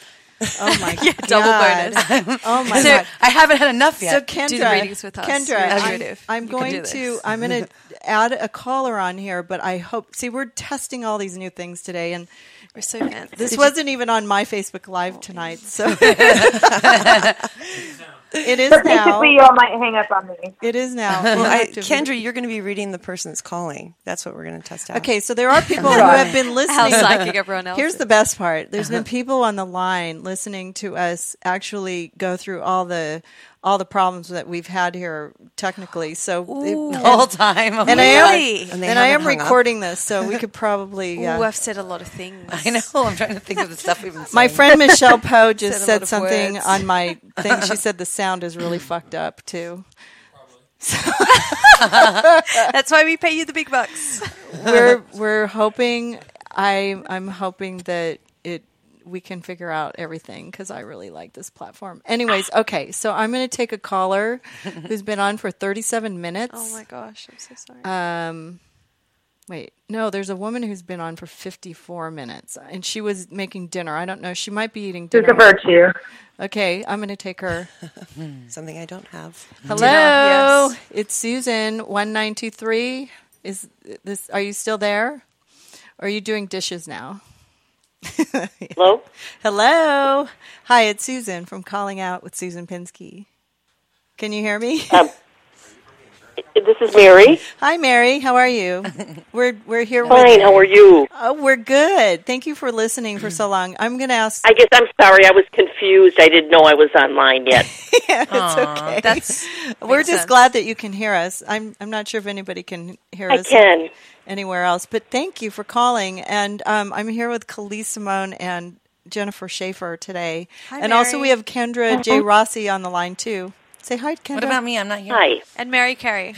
Oh my god. Double bonus. Oh my So, god. I haven't had enough yet. So Kendra, Do the readings with us. Kendra, I'm You can going do to this. I'm going to add a caller on here, but I hope. See, we're testing all these new things today, and We're so fancy. this wasn't even on my Facebook Live tonight, so it is So now. basically, you all might hang up on me. It is now. Well, Kendra, you're going to be reading the person that's calling. That's what we're going to test out. Okay, so there are people who have been listening. How psychic everyone else Here's is. the best part. There's been people on the line listening to us actually go through all the problems that we've had here technically. So The whole time. and I am Really? And they and I am haven't hung up? recording this, so we could probably. Ooh, I've said a lot of things. I know. I'm trying to think of the stuff we've been saying. My friend Michelle Poe just Said a lot said of something words. on my thing. She said the sound is really fucked up too. That's why we pay you the big bucks. We're hoping. I'm hoping that we can figure out everything because I really like this platform. Anyways, okay, so I'm going to take a caller who's been on for 37 minutes. Oh my gosh, I'm so sorry. Wait, no, there's a woman who's been on for 54 minutes, and she was making dinner. I don't know. She might be eating dinner. It's a virtue. Okay, I'm going to take her. Something I don't have. Hello, Yes. It's Susan 1923. Is this? Are you still there? Or are you doing dishes now? Hello? Hello. Hi, it's Susan from Calling Out with Susan Pinsky. Can you hear me? This is Mary. Hi, Mary. How are you? We're here. Fine. How are you? Oh, we're good. Thank you for listening for so long. I'm going to ask. I guess I'm sorry. I was confused. I didn't know I was online yet. Yeah, it's okay. We're just glad that you can hear us. I'm not sure if anybody can hear us. I can. Anywhere else, but thank you for calling. And I'm here with Calise Simone and Jennifer Shaffer today. Hi, and Mary. also we have Kendra J. Rossi on the line too. Say hi, Kendra. What about me? I'm not here. Hi. And Mary Carey.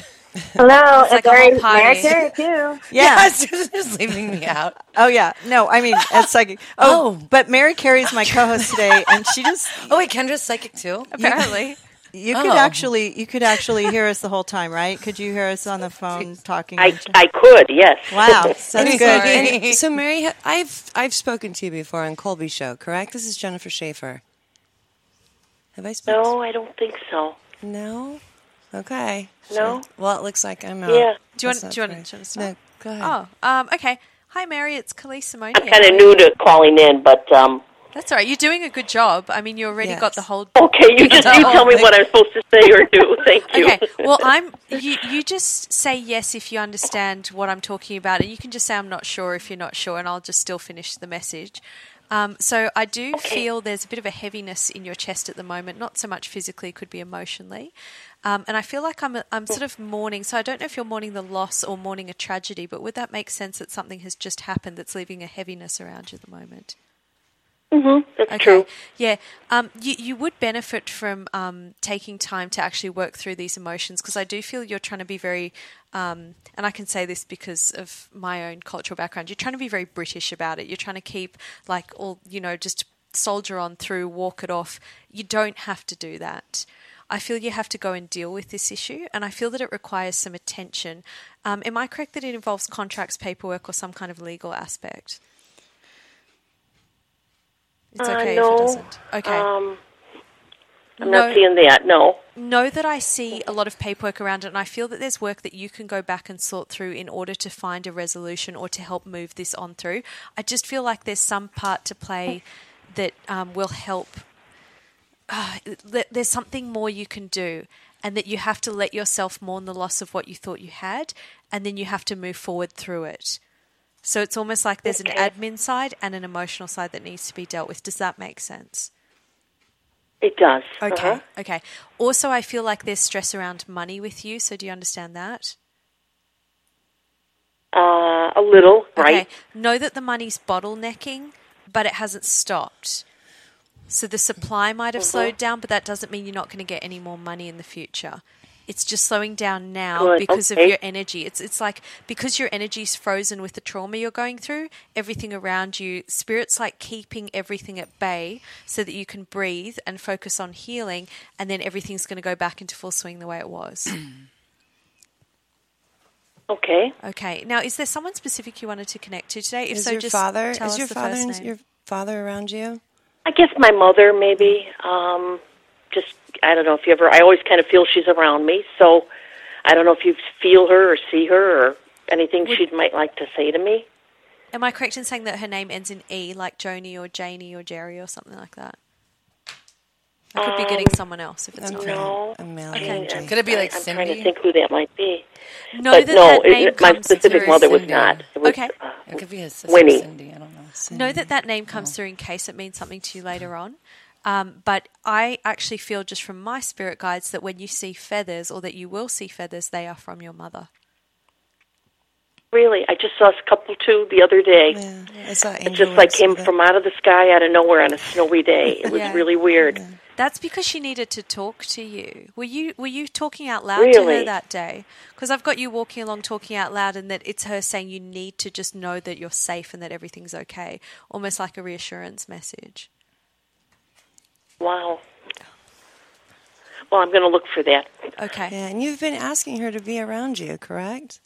Hello. It's like a whole party. Mary Carey, too. Yeah. Susan's just leaving me out. Oh yeah. No, I mean as psychic. But Mary Carey's my co-host today, and she just. Oh wait, Kendra's psychic too. Apparently. You could actually hear us the whole time, right? Could you hear us on the phone talking? I could, yes. Wow, so good. And so, Mary, I've spoken to you before on Colby's show, correct? This is Jennifer Shaffer. Have I spoken? No, I don't think so. No? Okay. No? Well, it looks like I'm out. Yeah. Do you want to start? No, go ahead. Oh, okay. Hi, Mary. It's Calise Simone I'm here. kind of new to calling in, but That's all right. You're doing a good job. I mean, you already got the whole. okay. You tell me what I'm supposed to say or do. Thank you. Okay. Well, You just say yes if you understand what I'm talking about, and you can just say I'm not sure if you're not sure, and I'll just still finish the message. So I do feel there's a bit of a heaviness in your chest at the moment, not so much physically, could be emotionally. And I feel like I'm sort of mourning. So I don't know if you're mourning the loss or mourning a tragedy, but would that make sense that something has just happened that's leaving a heaviness around you at the moment? That's true. Yeah. You would benefit from taking time to actually work through these emotions, because I do feel you're trying to be very, and I can say this because of my own cultural background, you're trying to be very British about it. You're trying to keep just soldier on through, walk it off. You don't have to do that. I feel you have to go and deal with this issue, and I feel that it requires some attention. Am I correct that it involves contracts, paperwork, or some kind of legal aspect? It's okay no. if it doesn't. Okay. I'm not seeing that, no. Know that I see a lot of paperwork around it, and I feel that there's work that you can go back and sort through in order to find a resolution or to help move this on through. I just feel like there's some part to play that will help. There's something more you can do, and that you have to let yourself mourn the loss of what you thought you had, and then you have to move forward through it. So it's almost like there's an admin side and an emotional side that needs to be dealt with. Does that make sense? It does. Okay, okay. Also, I feel like there's stress around money with you, so do you understand that? A little, right? Okay. Know that the money's bottlenecking, but it hasn't stopped. So the supply might have slowed down, but that doesn't mean you're not going to get any more money in the future. It's just slowing down now because of your energy. It's like because your energy's frozen with the trauma you're going through, everything around you, Spirit's like keeping everything at bay so that you can breathe and focus on healing, and then everything's going to go back into full swing the way it was. Okay. Okay. Now, is there someone specific you wanted to connect to today? If Is so, your just father? tell Is us your the father? first name. Your father around you? I guess my mother, maybe. Just, I don't know if you ever, I always kind of feel she's around me, so I don't know if you feel her or see her or anything she might like to say to me. Am I correct in saying that her name ends in E, like Joni or Janie or Jerry or something like that? I could be getting someone else if it's not no. Okay. Could it be like I'm Cindy? trying to think who that might be. Know that name my comes specific through. mother was Cindy. not. It was, Okay. It could be his sister Winnie. Cindy. I don't know. Know that name comes through in case it means something to you later on. But I actually feel just from my spirit guides that when you see feathers or that you will see feathers, they are from your mother. Really? I just saw a couple too the other day. Yeah. I saw It just like came from out of the sky, out of nowhere on a snowy day. It was really weird. Yeah. That's because she needed to talk to you. Were you talking out loud to her that day? Because I've got you walking along talking out loud, and that it's her saying you need to just know that you're safe and that everything's okay, almost like a reassurance message. Wow. Well, I'm going to look for that. Okay. Yeah, and you've been asking her to be around you, correct?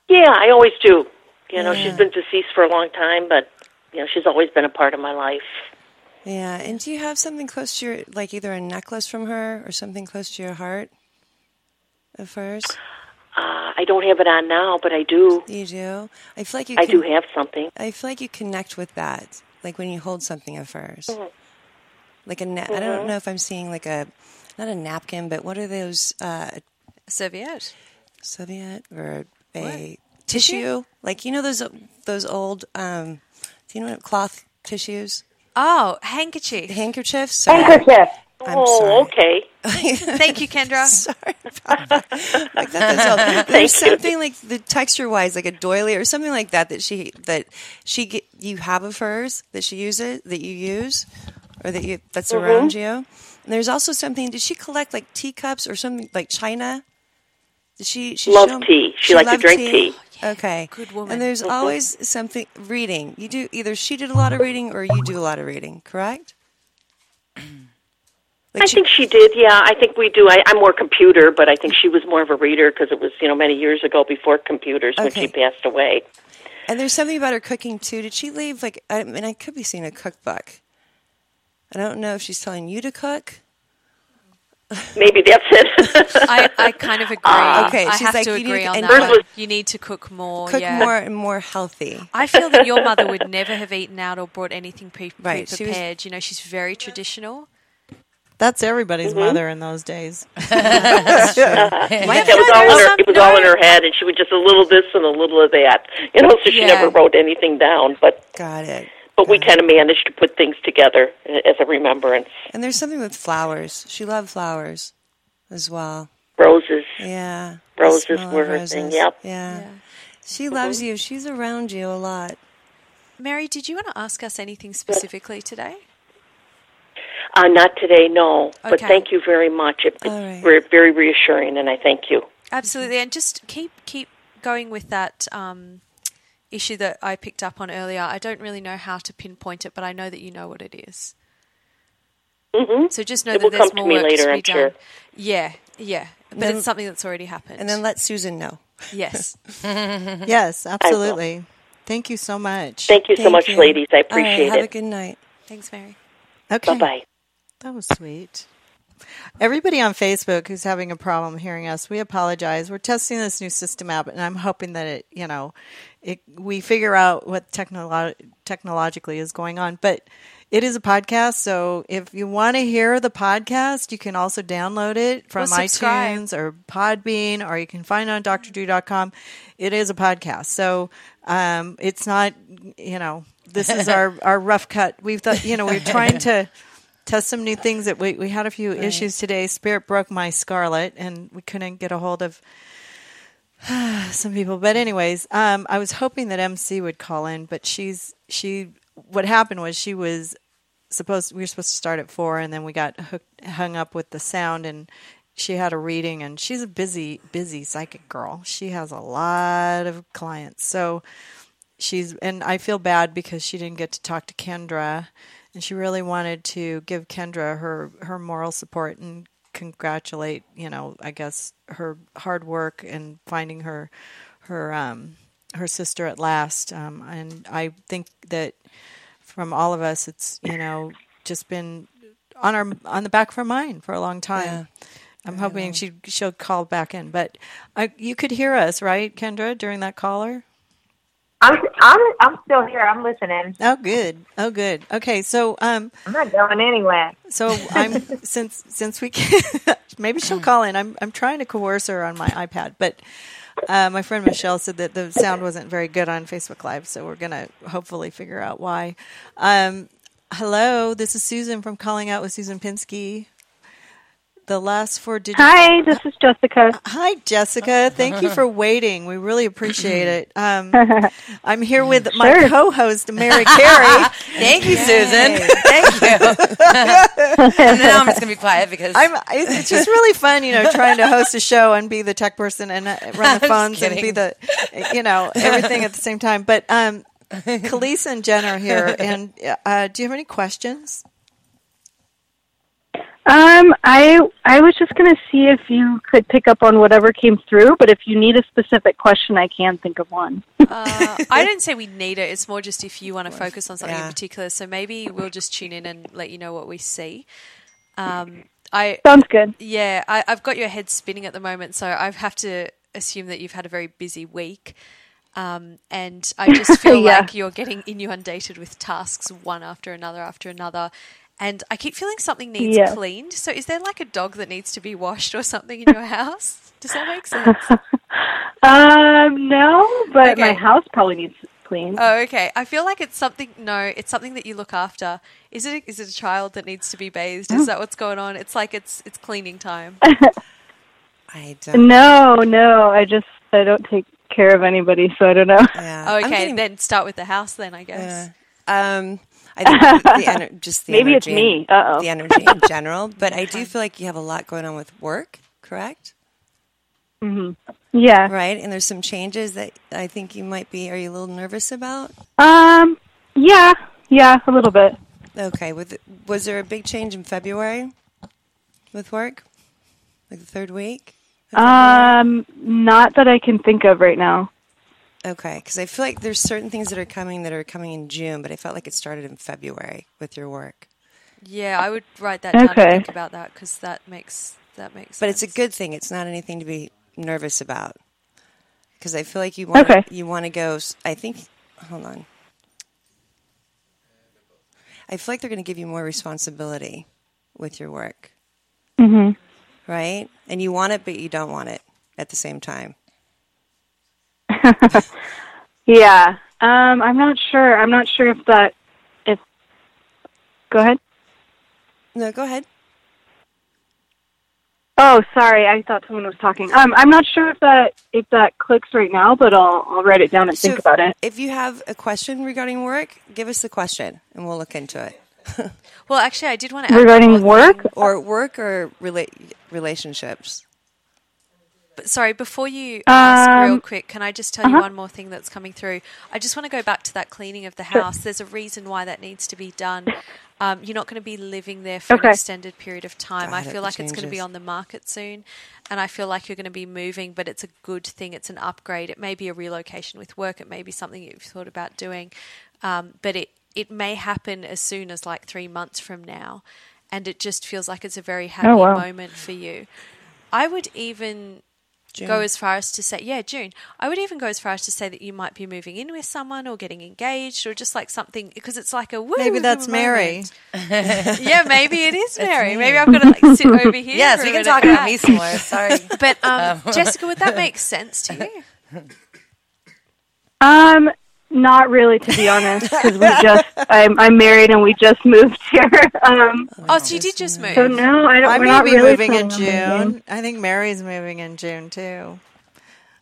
Yeah, I always do. You know, she's been deceased for a long time, but, you know, she's always been a part of my life. Yeah, and do you have something close to your, like either a necklace from her or something close to your heart of hers? I don't have it on now, but I do. You do? I feel like you I do have something. I feel like you connect with that, like when you hold something of hers. Like a I don't know if I'm seeing like a, not a napkin, but what are those? Serviette? Serviette or a tissue? Like, you know those old, do you know what cloth tissues? Oh, handkerchief. Handkerchiefs? Sorry. Handkerchief. I'm sorry. Okay. Thank you, Kendra. Sorry about that. Like that's all. There's something like the texture-wise, like a doily or something like that you have of hers that she uses, that you use, or that's around you. And there's also something. Did she collect like teacups or something like china? Did she loved tea. She liked to drink tea. Okay. Good woman. And there's always something reading. You do either she did a lot of reading or you do a lot of reading, correct? I think she did, yeah. I think we do. I'm more computer, but I think she was more of a reader because it was, many years ago before computers when she passed away. And there's something about her cooking, too. Did she leave, I could be seeing a cookbook. I don't know if she's telling you to cook. Maybe that's it. I kind of agree. Okay, I she's have like, to you agree need- on and that. hers You need to cook more. Cook yeah. more and more healthy. I feel that your mother would never have eaten out or brought anything Right, she was- pre-prepared. She's very traditional. That's everybody's mother in those days. It was all in her head, and she would just a little this and a little of that. So she never wrote anything down. But got it. But we kind of managed to put things together as a remembrance. And there's something with flowers. She loved flowers as well. Roses. Yeah. Roses The smell of were her roses. thing, yep. Yeah. She loves you. She's around you a lot. Mary, did you want to ask us anything specifically today? Not today, no. But Okay. thank you very much. It's very reassuring, and I thank you. Absolutely, and just keep going with that issue that I picked up on earlier. I don't really know how to pinpoint it, but I know that you know what it is. Mm-hmm. So just know it that will there's come more to me work later, to be I'm done. sure. Yeah. But Then- it's something that's already happened. And then let Susan know. Yes. Yes, absolutely. Thank you so much. Thank you so much, ladies. I appreciate Have it. a good night. Thanks, Mary. Okay. Bye-bye. That was sweet. Everybody on Facebook who's having a problem hearing us, we apologize. We're testing this new system out, and I'm hoping that we figure out what technologically is going on. But it is a podcast, so if you want to hear the podcast, you can also download it from iTunes or Podbean, or you can find it on drdrew.com. It is a podcast, so it's not, this is our rough cut. We've thought, we're trying to test some new things. That we had a few issues today. Spirit broke my Scarlet, and we couldn't get a hold of some people. But anyways, I was hoping that MC would call in, but what happened was we were supposed to start at 4, and then we got hung up with the sound, and she had a reading, and she's a busy psychic girl. She has a lot of clients. So and I feel bad because she didn't get to talk to Kendra, and she really wanted to give Kendra her moral support and congratulate, I guess, her hard work and finding her sister at last. And I think that from all of us, it's, just been on the back of her mind for a long time. Yeah. I'm hoping she'll call back in, but you could hear us, right, Kendra, during that caller? I'm still here. I'm listening. Oh, good. Okay, so I'm not going anywhere. So since we can, maybe she'll call in. I'm trying to coerce her on my iPad, but my friend Michelle said that the sound wasn't very good on Facebook Live, so we're gonna hopefully figure out why. Hello, this is Susan from Calling Out with Susan Pinsky. The last 4 digits. Hi, this is Jessica. Hi, Jessica. Thank you for waiting. We really appreciate it. I'm here with my co-host, Mary Carey. Thank you, Susan. Thank you. And now I'm just going to be quiet because it's just really fun, trying to host a show and be the tech person and run the phones and be the, everything at the same time. But Calise and Jen are here. And do you have any questions? I was just going to see if you could pick up on whatever came through, but if you need a specific question, I can think of one. I don't say we need it. It's more just if you want to focus on something in particular. So maybe we'll just tune in and let you know what we see. Sounds good. Yeah, I've got your head spinning at the moment, so I have to assume that you've had a very busy week. And I just feel like you're getting inundated with tasks one after another. And I keep feeling something needs cleaned. So is there like a dog that needs to be washed or something in your house? Does that make sense? No, but my house probably needs cleaned. Oh, okay. I feel like it's something that you look after. Is it a child that needs to be bathed? Is that what's going on? It's like it's cleaning time. I don't. No. I don't take care of anybody, so I don't know. Yeah. Okay, then start with the house then, I guess. I think maybe energy, it's me. The energy in general, but I do feel like you have a lot going on with work, correct? Mm-hmm. Yeah. Right, and there's some changes that I think you might be. Are you a little nervous about? Yeah, a little bit. Okay. Was there a big change in February with work, like the 3rd week? Not that I can think of right now. Okay, because I feel like there's certain things that are coming in June, but I felt like it started in February with your work. Yeah, I would write that down and think about that because that makes sense. But it's a good thing. It's not anything to be nervous about because I feel like you want to go. I think. Hold on. I feel like they're going to give you more responsibility with your work. Mm-hmm. Right, and you want it, but you don't want it at the same time. Yeah. I'm not sure. I'm not sure if go ahead. No, go ahead. Oh, sorry. I thought someone was talking. I'm not sure if that clicks right now, but I'll write it down and think about it. If you have a question regarding work, give us the question and we'll look into it. Well, actually, I did want to add regarding work or relationships. But sorry, before you ask real quick, can I just tell you one more thing that's coming through? I just want to go back to that cleaning of the house. There's a reason why that needs to be done. You're not going to be living there for an extended period of time. I feel like it's going to be on the market soon, and I feel like you're going to be moving, but it's a good thing. It's an upgrade. It may be a relocation with work. It may be something you've thought about doing, but it may happen as soon as like 3 months from now, and it just feels like it's a very happy moment for you. I would even... June. Go as far as to say, June. I would even go as far as to say that you might be moving in with someone or getting engaged or just like something, because it's like a woo. Maybe that's Mary. Yeah, maybe it is Mary. Maybe I'm going to like sit over here. Yes, we can talk about me some more. Sorry. But Jessica, would that make sense to you? Not really, to be honest, because I'm married and we just moved here. So you did just move? So no, we're not really moving in June. I think Mary's moving in June too.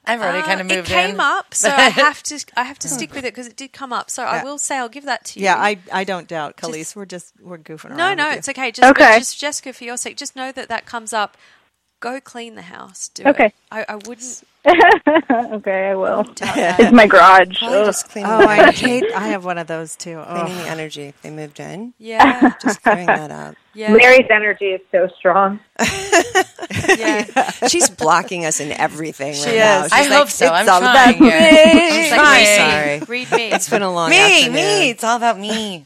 I've already kind of moved in. It came up, so I have to stick with it because it did come up. So I will say I'll give that to you. Yeah, I don't doubt, Calise. We're goofing around. No, it's okay. Just Jessica, for your sake, just know that comes up. Go clean the house. Do it. I wouldn't. Okay, I will. It's my garage. Just cleaning I have one of those too. Cleaning the energy. If they moved in. Yeah. Just clearing that up. Yeah. Mary's energy is so strong. Yeah. She's blocking us in everything she now. is. I hope so. I'm trying here. I'm like, read me. It's been a long afternoon. Me. It's all about me.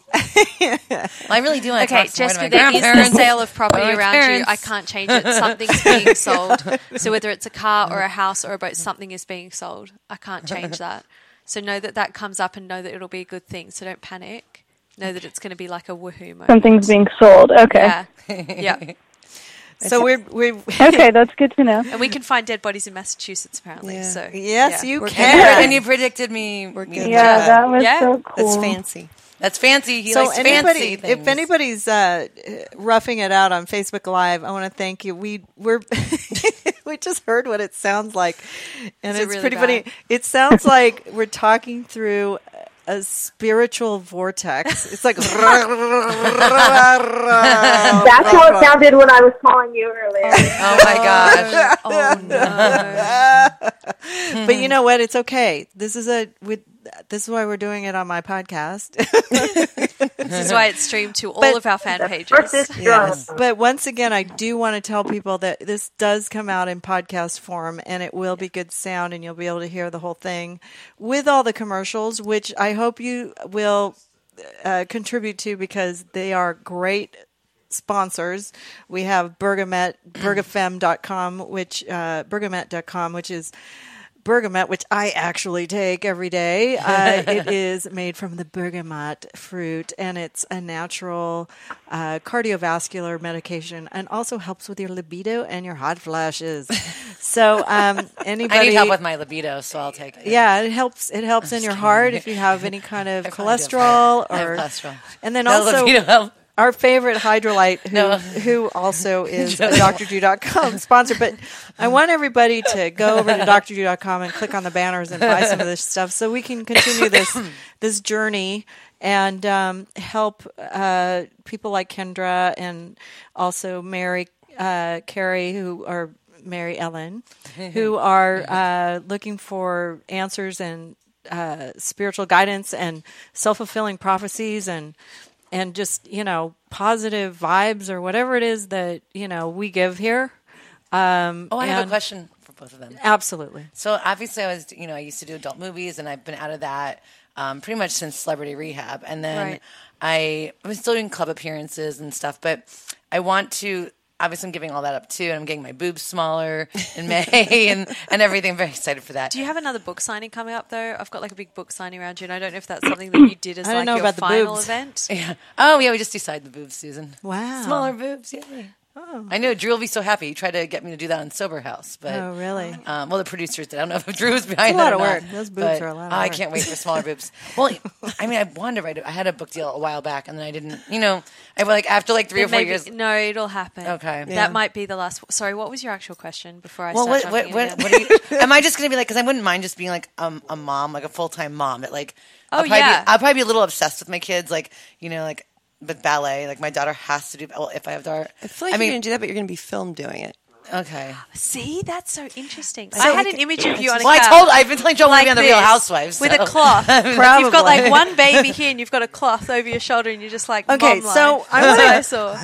I really do want to talk to Jessica, my there is grandparents. the sale of property My around parents. you. I can't change it. Something's being sold. So whether it's a car or a house or a boat, something is being sold. I can't change that. So know that comes up and know that it'll be a good thing. So don't panic. Know that it's going to be like a woohoo moment. Something's being sold. Okay. Yeah. So we're okay. That's good to know. And we can find dead bodies in Massachusetts apparently. Yeah. So yes, you We're can. And you predicted me. We're good. Yeah, that was so cool. That's fancy. That's fancy. He likes fancy things. If anybody's roughing it out on Facebook Live, I want to thank you. We're we just heard what it sounds like, and it's really pretty bad? funny. It sounds like we're talking through a spiritual vortex. It's like That's how it sounded when I was calling you earlier. Oh my gosh. Oh no. But you know what? It's okay. This is why we're doing it on my podcast. This is why it's streamed to all of our fan pages. Yes. But once again, I do want to tell people that this does come out in podcast form, and it will be good sound, and you'll be able to hear the whole thing with all the commercials, which I hope you will contribute to because they are great sponsors. We have bergamet.com, which is bergamot, which I actually take every day. It is made from the bergamot fruit, and it's a natural cardiovascular medication, and also helps with your libido and your hot flashes. So, anybody? I need help with my libido, so I'll take it. Yeah, it helps. It helps in your heart if you have any kind of cholesterol, I have cholesterol. And then No also. libido help. Our favorite Hydrolite, who also is a DrDrew.com sponsor. But I want everybody to go over to DrDrew.com and click on the banners and buy some of this stuff so we can continue this journey and help people like Kendra and also Mary, Carey, Mary Ellen, who are looking for answers and spiritual guidance and self-fulfilling prophecies and just, positive vibes or whatever it is that, we give here. I have a question for both of them. Absolutely. So obviously I was, I used to do adult movies, and I've been out of that pretty much since Celebrity Rehab. And then I'm still doing club appearances and stuff, but I want to, obviously I'm giving all that up too, and I'm getting my boobs smaller in May and everything. I'm very excited for that. Do you have another book signing coming up though? I've got like a big book signing around you, and I don't know if that's something that you did as like your final event. Yeah. Oh yeah, we just decided the boobs, Susan. Wow. Smaller boobs, yeah. Oh. I know Drew will be so happy. He tried to get me to do that on Sober House, but really? Well, the producers did. I don't know if Drew was behind that. It's a lot of work. Those boobs are a lot of work. I can't wait for smaller boobs. Well, I wanted to write it. I had a book deal a while back, and then I didn't. After 3 or 4 years. No, it'll happen. Okay, that might be the last. Sorry, what was your actual question before I? Well, start what are you? Am I just going to be like? Because I wouldn't mind just being like a mom, like a full-time mom. That I'll probably be a little obsessed with my kids, with ballet. Like my daughter has to do. Well, if I have daughter, I feel like you're going to do that, but you're going to be filmed doing it. Okay. See, that's so interesting. I had an image of you on a couch. I've been telling Joe to be on The Real Housewives. With a cloth. You've got like one baby here and you've got a cloth over your shoulder and you're just like, okay, so I saw.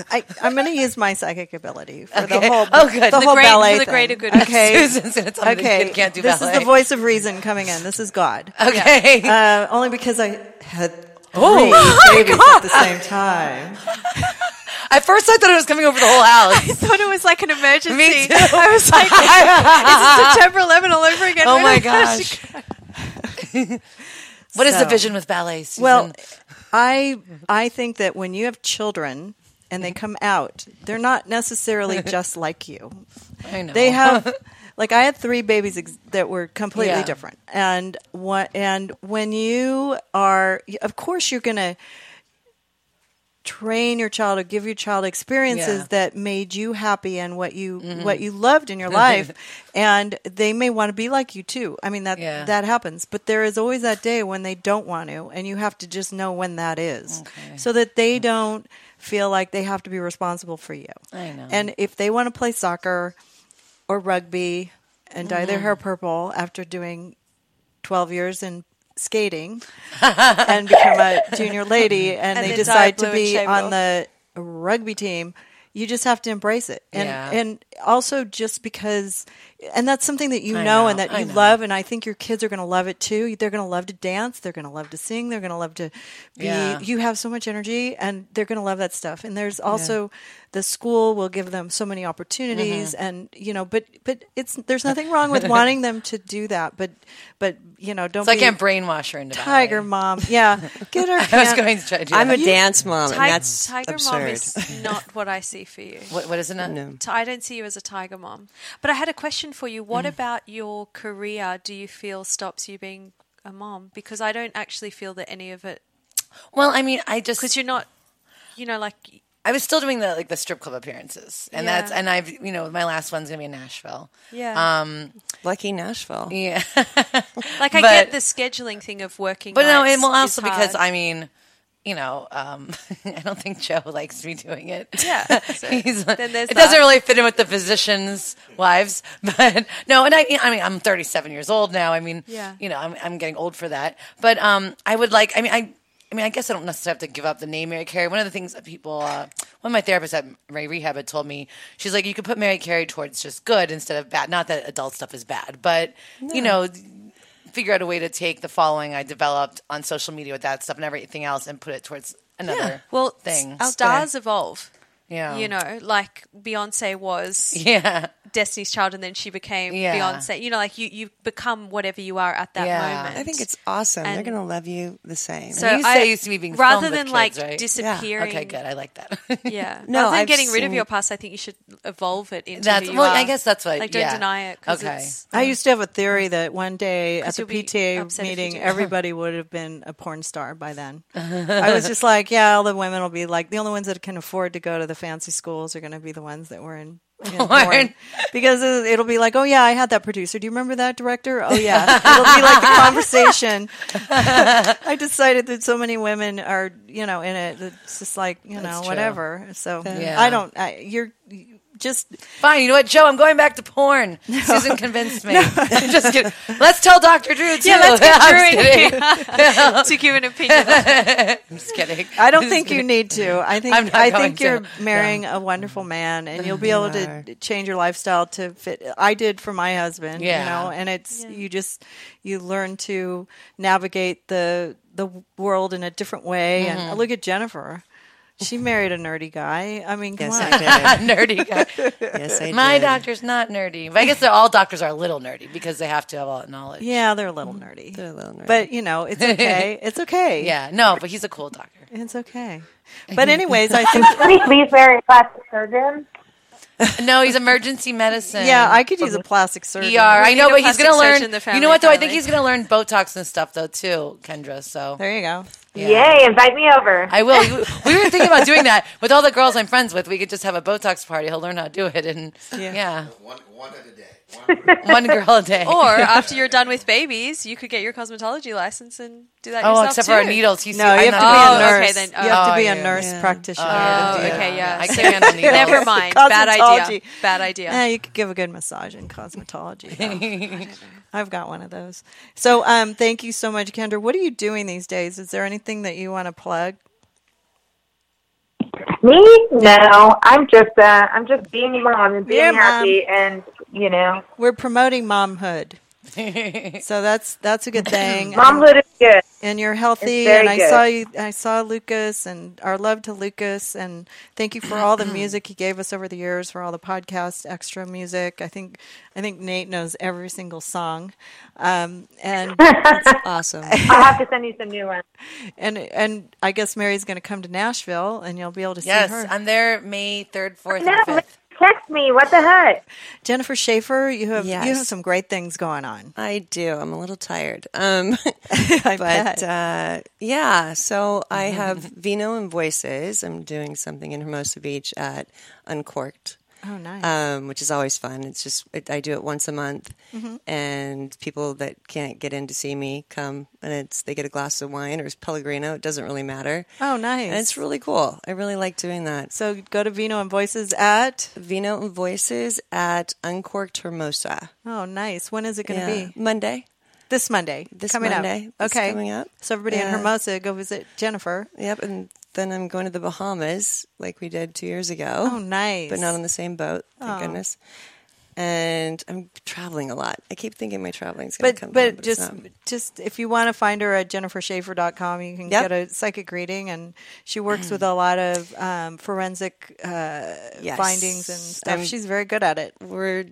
I'm going to use my psychic ability for the whole For ballet the greater good. Okay. Susan's going to tell me the kid can't do ballet. This is the voice of reason coming in. This is God. Okay. Only because I had 3 babies at the same time. At first, I thought it was coming over the whole house. I thought it was like an emergency. Me too. I was like, it's September 11 all over again. Oh my gosh. What is the vision with ballet, Susan? Well, I think that when you have children and they come out, they're not necessarily just like you. I know. They have... like I had 3 babies that were completely different. And when you are, of course, you're going to train your child or give your child experiences that made you happy and what you loved in your life, and they may want to be like you too. I mean that happens, but there is always that day when they don't want to, and you have to just know when that is, so that they don't feel like they have to be responsible for you. I know. And if they want to play soccer or rugby and dye their hair purple after doing 12 years in skating and become a junior lady, and they decide to be on the rugby team, you just have to embrace it. And also just because, and that's something that you know and that you love, and I think your kids are going to love it too. They're going to love to dance. They're going to love to sing. They're going to love to be, you have so much energy, and they're going to love that stuff. And there's also, the school will give them so many opportunities, and, you know, but there's nothing wrong with wanting them to do that, but you know, don't so I can't brainwash her into tiger ballet. Mom. Yeah. Get her. I was going to try to do I'm that. a dance mom, and that's tiger absurd. mom is not what I see for you. What is it not? No. I don't see you as a tiger mom. But I had a question for you. What about your career do you feel stops you being a mom? Because I don't actually feel that any of it... Well, I mean, because you're not, you know, like... I was still doing the strip club appearances, and I've, you know, my last one's gonna be in Nashville. Yeah. Lucky Nashville. Yeah. Like I get the scheduling thing of working, but no, nights and well, also is because hard. I mean, you know, I don't think Joe likes me doing it. Yeah. So then there's it doesn't really fit in with the physicians' wives, but no, and I mean, I'm 37 years old now. I mean, you know, I'm getting old for that, but I would like, I mean, I guess I don't necessarily have to give up the name Mary Carey. One of the things that people, one of my therapists at Ray Rehab had told me, she's like, you could put Mary Carey towards just good instead of bad. Not that adult stuff is bad, but, you know, figure out a way to take the following I developed on social media with that stuff and everything else and put it towards another thing. Stars evolve. Yeah. You know, like Beyonce was Destiny's Child, and then she became Beyonce. You know, like you become whatever you are at that moment. I think it's awesome. They're going to love you the same. So you say used to me being rather filmed than with like kids, right? disappearing. Okay, good. I like that. No, rather than getting rid of your past, I think you should evolve it into who you are. I guess that's what. Like, don't deny it. Okay. I used to have a theory that one day at the PTA meeting, everybody would have been a porn star by then. I was just like, all the women will be like, the only ones that can afford to go to the fancy schools are going to be the ones that were in porn. Because it'll be like, oh yeah, I had that producer. Do you remember that director? Oh yeah. It'll be like the conversation. I decided that so many women are, you know, in it. It's just like, you know, whatever. So you're just fine. You know what, Joe? I'm going back to porn. Susan convinced me. Just kidding. Let's tell Dr. Drew too. Yeah, let's get Drew to give an opinion. I'm just kidding. I don't think you need to. I think you're marrying a wonderful man, and you'll be able to change your lifestyle to fit. I did for my husband, you know, and it's you learn to navigate the world in a different way. And look at Jennifer. She married a nerdy guy. I mean, come on. I did. Nerdy guy. Yes, I did. My doctor's not nerdy. But I guess all doctors are a little nerdy because they have to have all that knowledge. Yeah, they're a little nerdy. They're a little nerdy. But, you know, it's okay. It's okay. Yeah, no, but he's a cool doctor. It's okay. But anyways, I think... Please marry a plastic surgeon. No, he's emergency medicine. Yeah, I could use a plastic surgeon. ER. I know, but he's going to learn... You know what, though? I think he's going to learn Botox and stuff, though, too, Kendra. So there you go. Yeah. Yay, invite me over. I will. We were thinking about doing that with all the girls I'm friends with. We could just have a Botox party. He'll learn how to do it. And One at a day. One girl a day. Or after you're done with babies, you could get your cosmetology license and do that yourself. Oh, except for our needles. You have to be a nurse. Okay, then, you have to be a nurse practitioner. Okay, yeah. I can't handle needles. Never mind. Bad idea. Bad idea. Yeah, you could give a good massage in cosmetology. I've got one of those. So thank you so much, Kendra. What are you doing these days? Is there anything that you want to plug? Me? No. I'm just being a mom and being happy, and you know, we're promoting momhood. So that's a good thing. Momhood is good, and you're healthy. And I saw Lucas, and our love to Lucas, and thank you for all the music he gave us over the years, for all the podcast extra music. I think Nate knows every single song, and that's awesome. I'll have to send you some new ones. And I guess Mary's going to come to Nashville, and you'll be able to see her. Yes, I'm there May 3rd, 4th, and 5th. text me. What the heck? Jennifer Shaffer, you have Yes. some great things going on. I do. I'm a little tired. I But yeah, so I have Vino and Voices. I'm doing something in Hermosa Beach at Uncorked. Oh, nice. Which is always fun. It's just I do it once a month, Mm-hmm. and people that can't get in to see me come, and they get a glass of wine or Pellegrino. It doesn't really matter. Oh, nice. And it's really cool. I really like doing that. So go to Vino and Voices at Vino and Voices at Uncorked Hermosa. Oh, nice. When is it going to be? Monday. This Monday. Coming Monday. up. This Okay. coming up. So everybody in Hermosa, go visit Jennifer. Yep, and then I'm going to the Bahamas like we did 2 years ago. Oh, nice. But not on the same boat, thank goodness. And I'm traveling a lot. I keep thinking my traveling's going to come down, but just if you want to find her at jennifershaffer.com, you can get a psychic reading, and she works with a lot of forensic findings and stuff. She's very good at it. I'm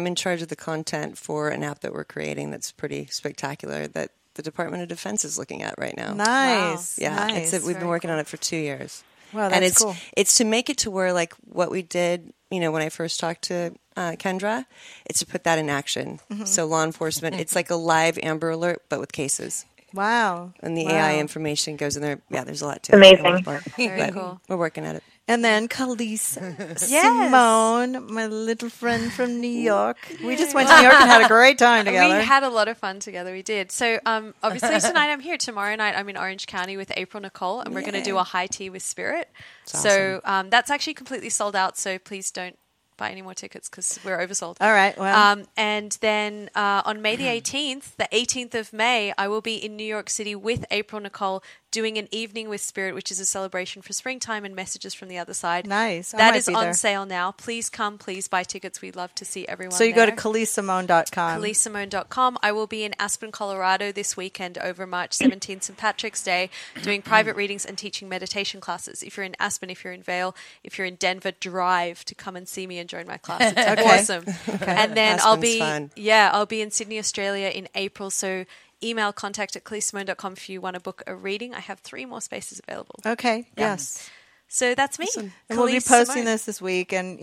in charge of the content for an app that we're creating that's pretty spectacular that the Department of Defense is looking at right now. Nice. Wow. Yeah, nice. we've been working on it for 2 years. Wow, that's and it's cool. It's to make it to where, like, what we did, when I first talked to Kendra, it's to put that in action. Mm-hmm. So law enforcement, it's like a live Amber Alert, but with cases. Wow. And the AI information goes in there. Yeah, there's a lot to Amazing. it. Very cool. We're working at it. And then Calise Simone, my little friend from New York. We just went to New York and had a great time together. We had a lot of fun together. We did. So obviously tonight I'm here. Tomorrow night I'm in Orange County with April Nicole, and we're going to do a high tea with Spirit. That's so that's actually completely sold out. So please don't buy any more tickets because we're oversold. All right. Well. And then on May the 18th, the 18th of May, I will be in New York City with April Nicole doing an evening with Spirit, which is a celebration for springtime and messages from the other side. Nice. That is on sale now. Please come. Please buy tickets. We'd love to see everyone. So you there. go to CaliseSimone.com. CaliseSimone.com. I will be in Aspen, Colorado this weekend over March 17th, St. Patrick's Day, doing private readings and teaching meditation classes. If you're in Aspen, if you're in Vail, if you're in Denver, drive to come and see me and join my class. It's awesome. Okay. And then Aspen's fun. I'll be in Sydney, Australia in April. So email contact at CaliseSimone.com if you want to book a reading. I have 3 more spaces available. Okay. Yes. So that's me. Awesome. And we'll be posting this week, and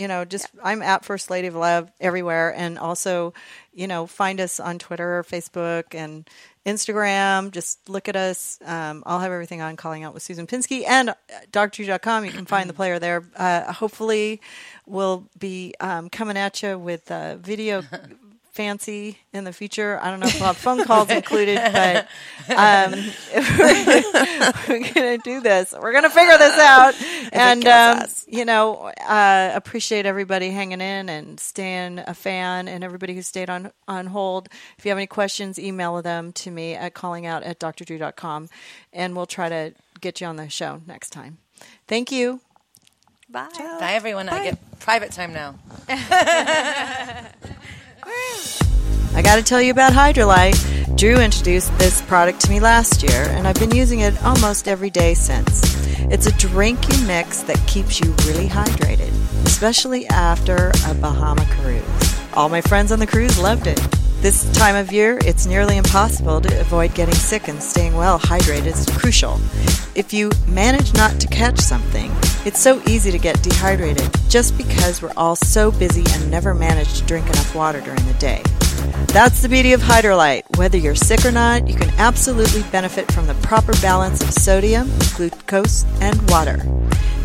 I'm at First Lady of Love everywhere, and also, find us on Twitter, Facebook, and Instagram. Just look at us. I'll have everything on Calling Out with Susan Pinsky, and DrDrew.com. You can find the player there. Hopefully, we'll be coming at you with video. Fancy in the future. I don't know if we'll have phone calls included, but we're going to do this. We're going to figure this out. And, appreciate everybody hanging in and staying a fan, and everybody who stayed on hold. If you have any questions, email them to me at callingout@drdrew.com, and we'll try to get you on the show next time. Thank you. Bye. Ciao. Bye, everyone. Bye. I get private time now. I got to tell you about Hydrolite. Drew introduced this product to me last year, and I've been using it almost every day since. It's a drink you mix that keeps you really hydrated, especially after a Bahama cruise. All my friends on the cruise loved it. This time of year, it's nearly impossible to avoid getting sick, and staying well hydrated is crucial. If you manage not to catch something, it's so easy to get dehydrated just because we're all so busy and never manage to drink enough water during the day. That's the beauty of Hydrolite. Whether you're sick or not, you can absolutely benefit from the proper balance of sodium, glucose, and water.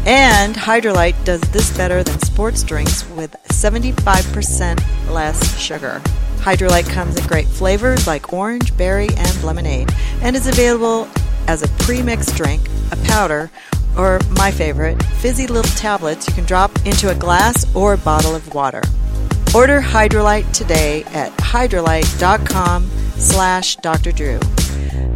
And Hydrolite does this better than sports drinks with 75% less sugar. Hydrolite comes in great flavors like orange, berry, and lemonade, and is available as a pre-mixed drink, a powder, or my favorite, fizzy little tablets you can drop into a glass or a bottle of water. Order Hydrolite today at hydrolite.com/Dr. Drew.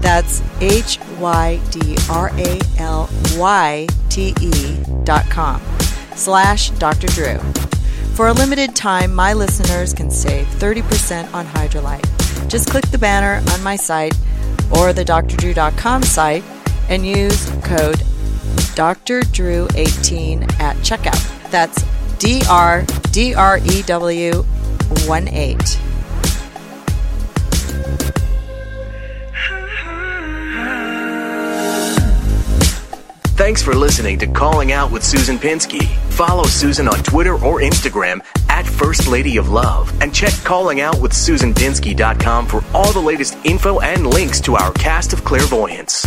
That's hydrolyte.com/Dr. Drew. For a limited time, my listeners can save 30% on Hydrolite. Just click the banner on my site or the drdrew.com site and use code DrDrew18 at checkout. That's DRDREW18. Thanks for listening to Calling Out with Susan Pinsky. Follow Susan on Twitter or Instagram at First Lady of Love. And check callingoutwithsusanpinsky.com for all the latest info and links to our cast of clairvoyants.